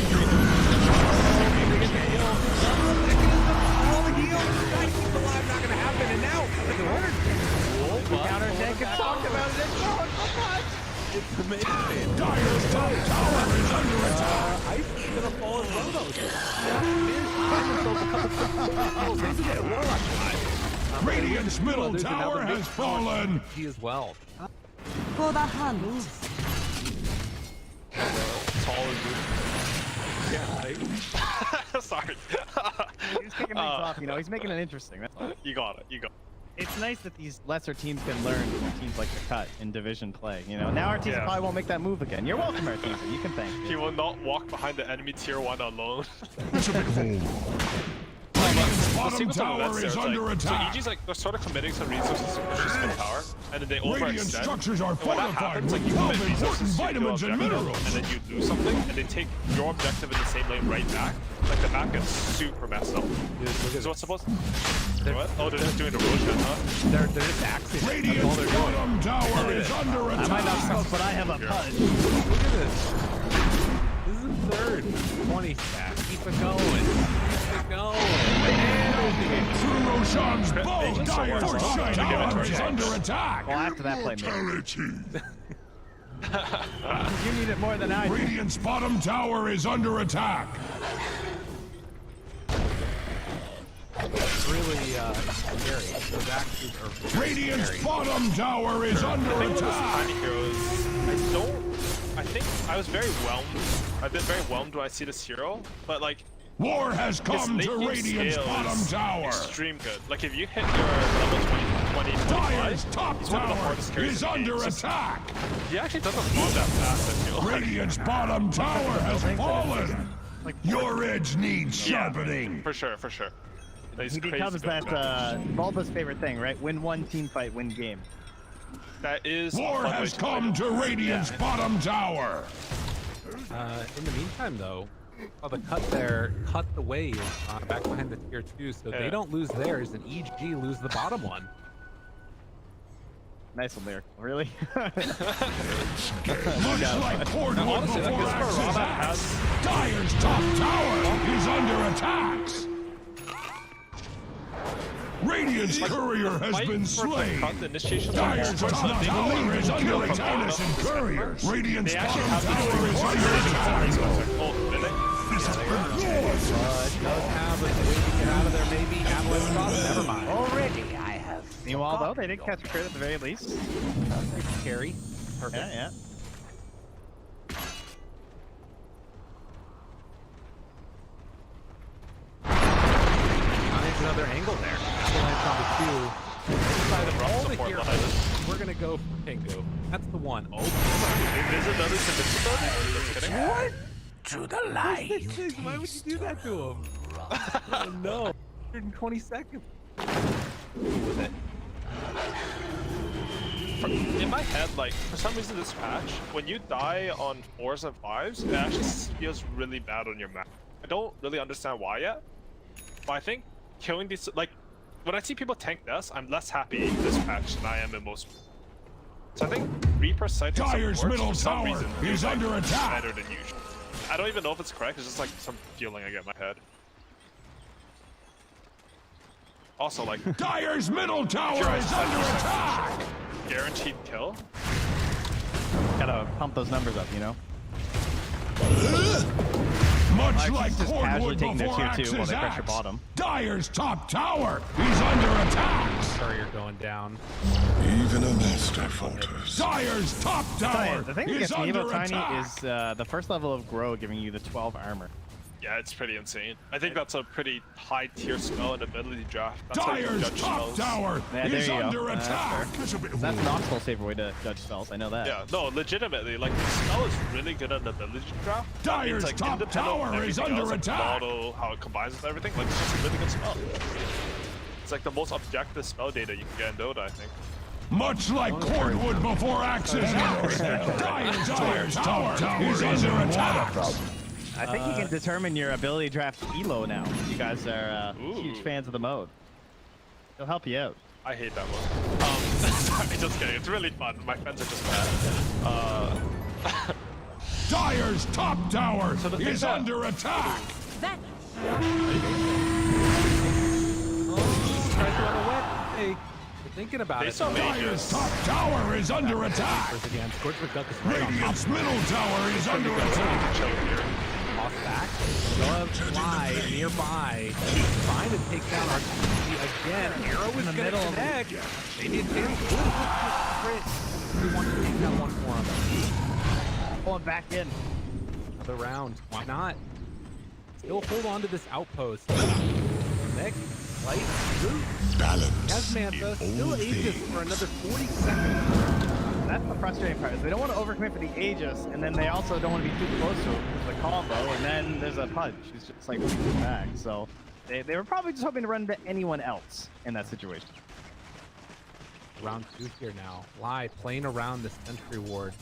All the heals, trying to keep alive, not gonna happen, and now it worked.
counter tank and talked about it.
It's amazing.
Dire's top tower is under attack.
Ice is gonna fall as one of those.
Radiant's middle tower has fallen.
He as well.
For the hunt.
Tall and good.
Yeah, right?
Sorry.
He's kicking things off, you know. He's making it interesting. That's all.
You got it. You got it.
it's nice that these lesser teams can learn from teams like the Cut in division play. You know, now our team
Yeah.
probably won't make that move again. You're welcome, our team. You can thank
He
me.
will not walk behind the enemy tier 1 alone.
It's a big hole.
The
Bottom
single
tower
that's there,
is
it's
under
like, so
attack.
EG's like they're sort of committing some resources to push this mid tower, and then they
Radiant
overextend.
structures are
And when that
fortified
happens, like
with
you
12
commit
important
resources to your
vitamins and
objective,
minerals.
and then you lose something, and they take your objective in the same lane right back. Like the map gets super messed up.
Dude, look at
So what's supposed?
They're-
What? Oh, they're just doing erosion, huh?
They're just axing. That's all
Radiant's
they're doing.
bottom tower is under
I might not
attack.
smoke, but I have a punch.
Look at this. This is third. 20 stack. Keep it going. Keep it going.
Through Roshan's bow,
They just
Dire's
so
top
much to give it
tower
to
is
her.
under attack.
Well, after that play, you need it more than I do.
Radiant's bottom tower is under attack.
It's really scary. Those axes are very
Radiant's
scary.
bottom tower is under
The thing with this
attack.
tiny hero is I think I was very whelmed. I've been very whelmed when I see this hero, but like
War has
his
come
late
to
game
Radiant's
scale
bottom
is
tower.
extreme good. Like if you hit your level 20,
Dire's
25,
top
he's one of the
tower
hardest carries
is
in the game.
under
It's just-
attack.
He actually doesn't move that fast, I feel like.
Radiant's bottom tower has fallen. Your edge needs sharpening.
For sure, for sure. He's
He
crazy
becomes
good.
that Bulba's favorite thing, right? Win one team fight, win game.
That is a
War
fun way
has
to play
come
it.
to Radiant's bottom tower.
In the meantime, though, the Cut there cut the wave back behind the tier 2, so they
Yeah.
don't lose theirs, and EG lose the bottom one.
Nice one there. Really?
Much like Cordwood
honestly, like,
before
this
Axe's
Marauder
axe, Dire's top tower is under attacks. Radiant's courier has
Fight
been
for the
slain.
cut, the initiation
Dire's
of
top tower is under
killing
attack.
Dota.
Couriers. Radiant's
They
bottom
actually have
tower is
to
under attack.
Oh, did they?
Does have a way to get out of there, maybe. Avalanche Cross, never mind.
Already I have.
Meanwhile, though, they did catch a crit at the very least.
Carry. Perfect.
Yeah, yeah.
There's another angle there. Avalanche on the 2. Inside of all the
support
heroes,
behind us.
we're gonna go for Pingu. That's the one. Oh,
There's another Sinistro? Just kidding.
To the light.
why would you do that to him? Oh no. 120 seconds. With it.
In my head, like, for some reason this patch, when you die on 4s and 5s, it actually feels really bad on your map. I don't really understand why yet, but I think killing these, like, when I see people tank this, I'm less happy in this patch than I am in most. So I think Reaper sighting
Dire's
supports
middle
for some
tower
reason
is
like,
under attack.
better than usual. I don't even know if it's correct, it's just like some feeling I get in my head. Also, like,
Dire's middle tower
Sure,
is under attack.
guaranteed kill.
Gotta pump those numbers up, you know?
Much
Archie's
like
just casually
Cordwood
taking their
before
tier 2 while
Axe's
they pressure
axe,
bottom.
Dire's top tower is under attack.
Courier going down.
Even a master falters. Dire's top tower
The thing that
is
gets me
under
about Tiny
attack.
is the first level of Grow giving you the 12 armor.
Yeah, it's pretty insane. I think that's a pretty high tier spell and ability draft. That's how you
Dire's
judge
top
spells.
tower
Yeah, there
is
you go.
under
That's
attack.
That's an optimal safer way to judge spells, I know that.
Yeah, no, legitimately, like the spell is really good on the ability draft. That means,
Dire's
like,
top
independent of
tower is
everything
under
else, like,
attack.
model, how it combines with everything, like it's just a really good spell. It's like the most objective spell data you can get in Dota, I think.
Much like Cordwood before Axe's axe, Dire's top tower is under attack.
I think you can determine your ability draft elo now. You guys are huge
Ooh.
fans of the mode. It'll help you out.
I hate that one. Sorry, just kidding. It's really fun. My friends are just bad.
Dire's top tower
the thing
is
that-
under attack.
That
Tries to run away. Hey, you're thinking about
They
it.
saw
Dire's
mages.
top tower is under attack.
First again, Scorch McDuck is right on top.
Radiant's middle tower is under attack.
Chill here.
Off back. Glove fly nearby. Trying to take down our TC again. Arrow is going to connect. Maybe it's him. We want to take that one for him.
Pulling back in.
Another round. Why not? Still hold on to this outpost. Nick, Light Root.
Balance.
Has Mantha,
in
still
all
Aegis
things.
for another 40 seconds.
That's the frustrating part. Is they don't want to overcommit for the Aegis, and then they also don't want to be too close to him because the combo, and then there's a Pudge who's just like pushing back. So they were probably just hoping to run into anyone else in that situation.
Round 2 here now. Lie playing around the sentry ward.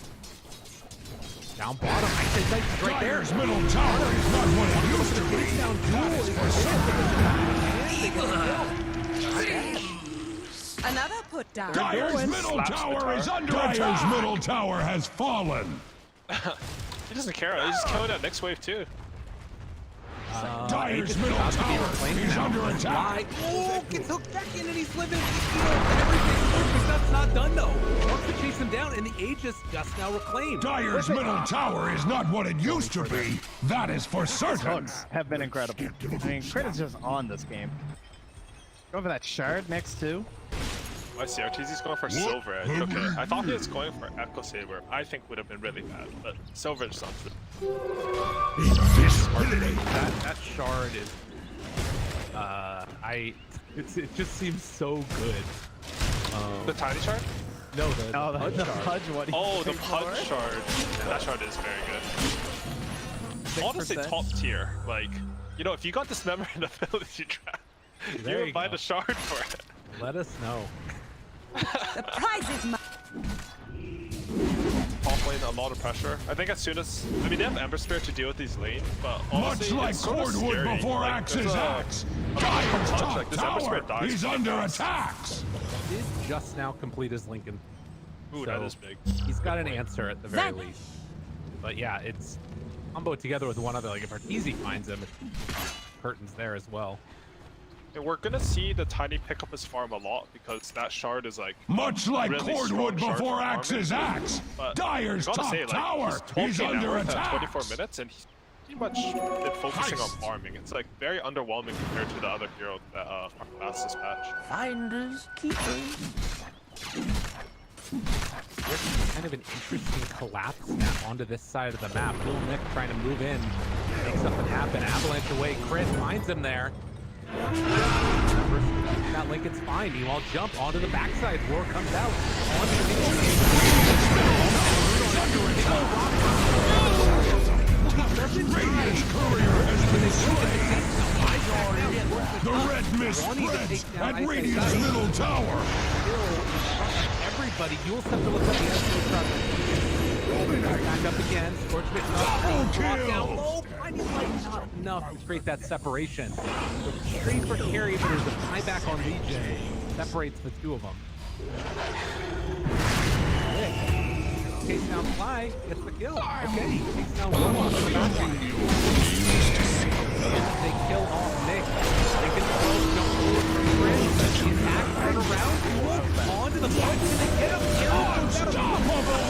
Down bottom. I say Titans right there.
Dyer's middle tower is not what it used to be.
Down
That is for certain.
Another put down.
Dyer's middle
Slaps the
tower
tower.
is under attack. Dyer's middle tower has fallen.
He doesn't care. He's just killing that next wave too.
Dyer's
Aegis
middle
about to be
tower
reclaimed
is
now.
under attack.
Lie. Oh, gets hooked back in and he's living. Everything. That's not done though. Wants to chase him down and the Aegis just now reclaimed.
Dyer's middle tower is not what it used to be. That is for certain.
Hooks have been incredible. I mean, Crit is just on this game. Going for that shard next too.
My CRTZ's going for Silver Edge. Okay, I thought he was going for Echo Saber. I think would have been really bad, but Silver Edge sounds good.
That shard is it just seems so good.
The tiny shard?
No, the
Oh, the
shard.
Pudge one.
Oh, the Pudge shard. That shard is very good. Honestly, top tier. Like, you know, if you got dismembered ability trap, you
There
would
you
buy
go.
the shard for it.
Let us know.
The prize is mine.
Top lane, a lot of pressure. I think as soon as, I mean, they have Ember Spirit to deal with these lanes, but honestly,
Much like
it's sort of
cordwood
scary.
before
Like,
axe's
there's a-
axe.
a
Dyer's
touch,
top
like, this Ember
tower
Spirit dies
is
really
under
fast.
attacks.
Did just now complete his Lincoln.
Ooh,
So,
that is big.
He's got an answer at the very
That-
least. But yeah, it's combo together with one other. Like if Arteezy finds him, curtains there as well.
And we're gonna see the tiny pick up his farm a lot because that shard is like
Much like
really
cordwood
strong shard
before
for
axe's
farming.
axe.
But
Dyer's
gotta
top
say, like,
tower
he's 12
is
an
under
hour at
attack.
24 minutes, and he's pretty much been focusing on farming. It's like very underwhelming compared to the other hero that farmed last this patch.
Finders, keepers.
There's kind of an interesting collapse now onto this side of the map. Lil Nick trying to move in, make something happen. Avalanche away. Chris finds him there. That Lincoln's fine. Meanwhile, jump onto the backside. War comes out.
Radiant's courier has been slain. The red mist spreads at Radiant's middle tower.
Everybody, you'll have to look up the SO back up again. Scorchmit
Double
drop
kill!
down low. Blinding light not enough to create that separation. So straight for carry, but there's a buyback on Legion. Separates the two of them. Takes down Fly, gets the kill. Okay, takes down one on the back. They kill off Nick. They can throw jump forward from Chris. The attack right around. Onto the punch. Can they get him? Unstoppable!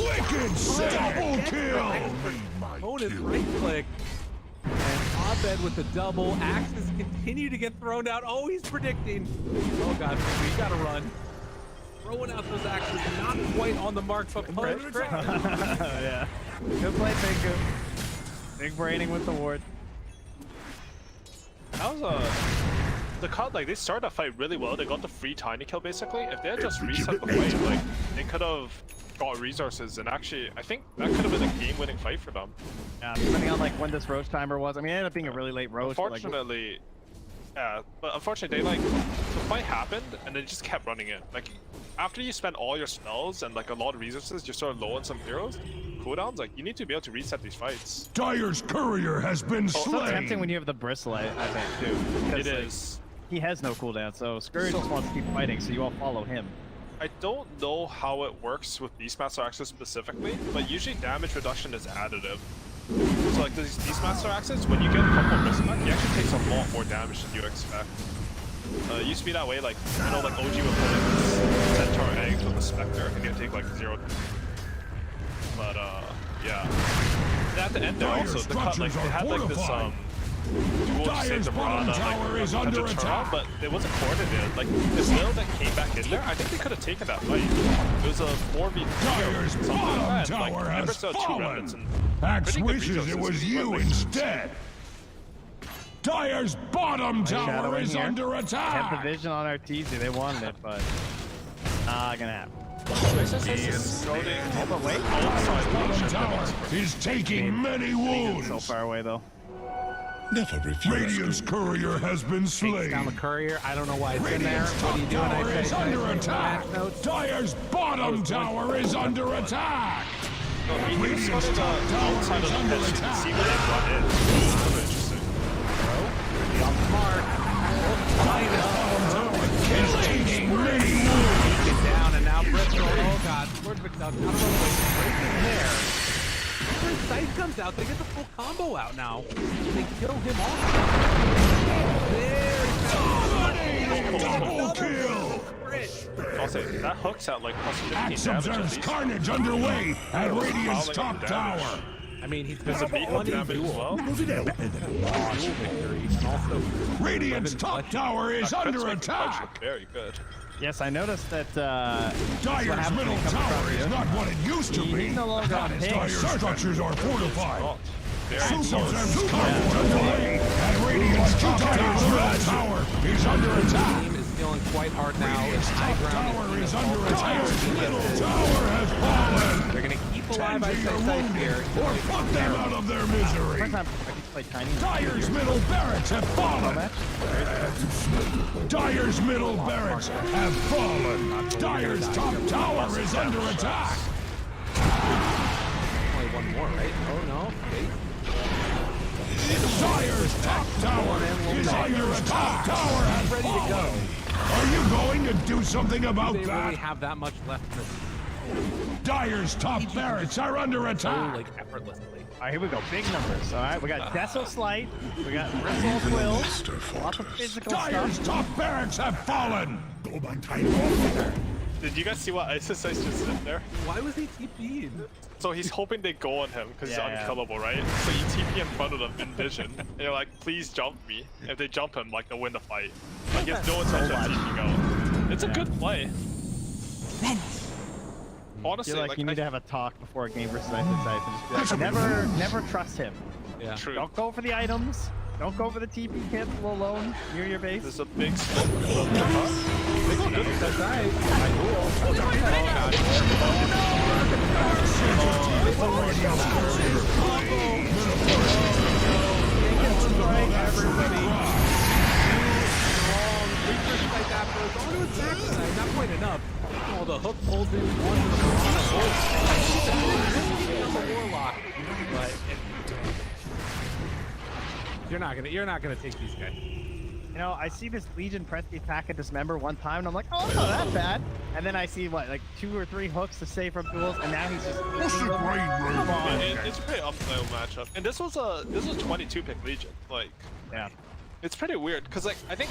Wicked double kill.
Opponent right click. And Abed with the double. Axes continue to get thrown out. Oh, he's predicting. Oh god, we gotta run. Throwing out those axes, not quite on the mark, but punch.
Yeah. Good play, Pinku. Big braining with the ward.
That was the cut. Like they started that fight really well. They got the free tiny kill basically. If they had just reset the fight, like they could have got resources, and actually, I think that could have been a game-winning fight for them.
Yeah, depending on like when this roach timer was. I mean, it ended up being a really late roach. but, like,
Unfortunately, yeah, but unfortunately, they like the fight happened and they just kept running in. Like after you spend all your spells and like a lot of resources, you're sort of low on some heroes. Cooldowns, like you need to be able to reset these fights.
Dyer's courier has been
it's so tempting
slain.
when you have the bristle, I think, too. Because,
It
like,
is.
He has no cooldown, so Scourge just wants to keep fighting, so you all follow him.
I don't know how it works with Beastmaster Axes specifically, but usually damage reduction is additive. So like these Beastmaster Axes, when you get a couple of wrist back, he actually takes a lot more damage than you expect. It used to be that way, like, you know, like OG would put like Centaur eggs with a Spectre, and he'd take like 0. But yeah. And at the end there also, the cut, like, they had like this dual
Dyer's bottom tower is under
potential
attack.
turnaround, but it wasn't coordinated. Like the Will that came back in there, I think they could have taken that fight. It was a 4v3
Dyer's
something
bottom
like that.
tower
Like
has
Ember still had 2 remnants
fallen.
and
Axe
pretty good
wishes it
resources,
was
but,
you
like,
instead. Dire's bottom tower
shadowing
is
here.
under
Have the
attack.
vision on our TZ. They wanted it, but not gonna happen.
Scouting
Oh, but wait.
outside
Bottom
Legion.
tower is taking many
He's
wounds.
so far away though.
Never refuse.
Radiant's courier has been
Takes down the
slain.
courier. I don't know why it's in there.
Radiant's
What
top
are you doing?
tower
I
is
say,
under
match
attack.
notes.
Dire's bottom tower is under attack.
No, he was
Radiant's
scouting
top
the
tower
outside
is
of the
under
pitch. You can
attack.
see where they run in. It's kind of interesting.
Jump smart.
Is taking many wounds.
Get down, and now Bristol. Oh god, Lord McDuck. Out of the way. Break his hair. When Scythe comes out, they get the full combo out now. They kill him off. There.
Double kill.
I'll say that hooks out like plus 15
Axe
damage at
observes
least.
carnage underway at Radiant's
Fouling
top
damage.
tower.
I mean, he's
There's a beat on damage as well.
victory, and also
Radiant's top tower is
That
under
crits make the punch
attack.
look very good.
Yes, I noticed that.
Dire's
happens
middle
when he comes
tower
across
is
you.
not what it used to
He's
be.
no longer on ping.
Dire's structures are fortified.
Oh, very
Super observes carnage underway at Radiant's top tower is under attack.
team is feeling quite hard now. It's high
Top
ground.
tower is under attack. Middle tower has fallen.
They're gonna keep alive.
Tend
I
to
say
your
Scythe
wounded
here.
or put them out of their misery.
First time I can play tiny.
Dire's middle barracks have fallen. Dire's middle barracks have fallen. Dire's top tower is under attack.
Only one more, right? Oh no. Wait.
Dire's top tower is under attack. Tower has
Ready to go.
Are you going to do something about
They really
that?
have that much left in this.
Dire's top barracks are under
So
attack.
like effortlessly.
All right, here we go. Big numbers. All right, we got Deso Slight. We got Bristle Quill. Lots of physical
Dire's
stuff.
top barracks have fallen.
Did you guys see what Isis Ice just did there?
Why was he TP'd?
So he's hoping they go on him because
Yeah,
he's
yeah.
unkillable, right? So you TP in front of them in vision, and you're like, please jump me. If they jump him, like they'll win the fight. Like he has no intention of TPing out. It's a good play.
I
Honestly,
feel like you need
I-
to have a talk before a game versus Isis Ice and just be like, never trust him.
Yeah.
True.
Don't go for the items. Don't go for the TP kit alone near your base.
There's a big smoke. Big
That's right. Not quite enough. Oh, the hook pulls in onto the warlock. But you're not gonna take these guys.
You know, I see this Legion press the attack and dismember one time, and I'm like, oh, not that bad. And then I see, what, like 2 or 3 hooks to save from duels, and now he's just...
What's the grade
Come on.
It's a pretty unplayable matchup. And this was a 22 pick Legion. Like,
Yeah.
it's pretty weird because like I think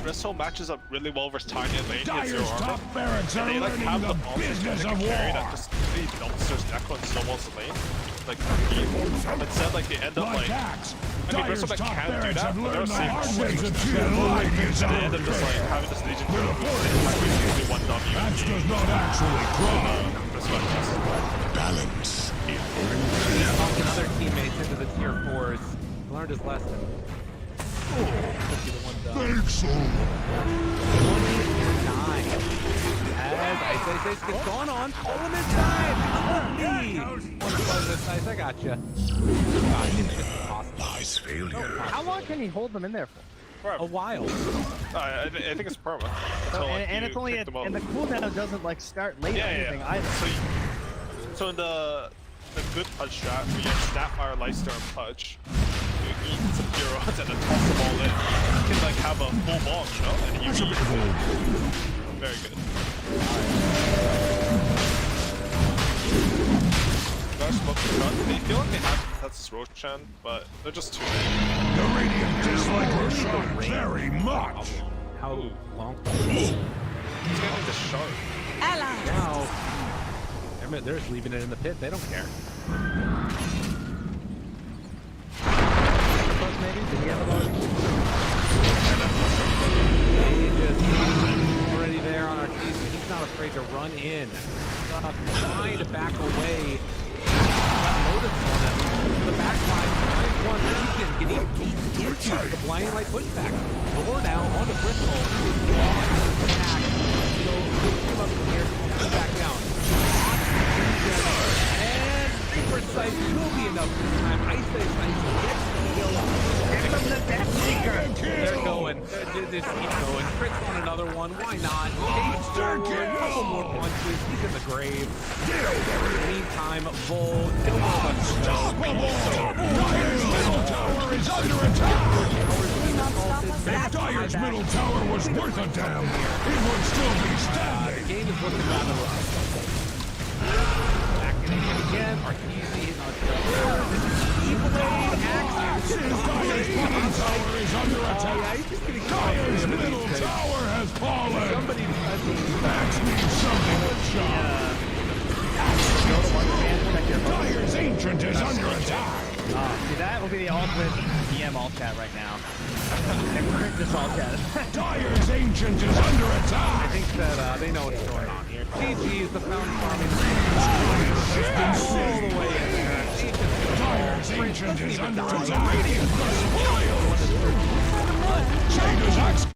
Bristol matches up really well versus Tiny and Lane. He has zero
Dire's
armor.
top barracks are
They like
learning
have
the
the ultimate
business
that
of
can carry that
war.
just really dumpsters Echo and snowballs the lane. Like instead like they end up
Like
like
axe,
I mean
Dire's
Bristol
top
can't do
barracks
that,
have
but they're
learned the
safe.
hard ways of cheating life is
They
our
end up just like
game.
having this Legion
With a
kill.
force,
Only one W.
Axe does not actually cry.
Bristol just
Balance.
Talking other teammates into the tier 4s. Learned his lesson. Let's see the one done.
Thanks, so.
29. As Ice gets going on. Element time. Ice, I got you. It's just awesome.
Lies failure.
How long can he hold them in there for?
A while.
I think it's perma.
So,
Until, like,
and
you
it's only
pick them up.
and the cooldown doesn't like start late
Yeah,
or
yeah,
anything
yeah.
either.
So in the good punch strat, where you have Snapfire, Lifestorm, Punch, you eat some heroes and then toss them all in. You can like have a full bomb, you know, and you eat. Very good. Guys, smoke the gun. They feel like they have that's Roshan, but they're just too many.
The Radiant dislike her shot very much.
How long?
He's getting the sharp.
Allies.
Wow. They're just leaving it in the pit. They don't care.
Maybe? Did he have a load?
He's already there on our team. He's not afraid to run in. Trying to back away. Got Lotus on him. The back line. one Legion getting beat into the blinding light pushback. Door now on the Bristol. Attack. Come up from here. Come back down. And Super Sight will be enough this time. Ice gets the kill. They're going. They're just keep going. Crit's on another one. Why not? A couple more punches. He's in the grave. Meantime, Vol.
Tower is under attack! If Dire's middle tower was worth a damn, it would still be standing!
The game is looking rather rough. Back in again. Arteezy is on
Dire's bottom tower is under attack! Dire's middle tower has fallen!
Somebody
Max needs something to chop! Dire's ancient is under attack!
See, that will be the ultimate DM alt chat right now. This alt chat.
Dire's ancient is under
I
attack!
think that they know what's going on here. GG is the fountain farming. All the way in there.
Dire's ancient is under attack! Radiant Blast! Jada's axe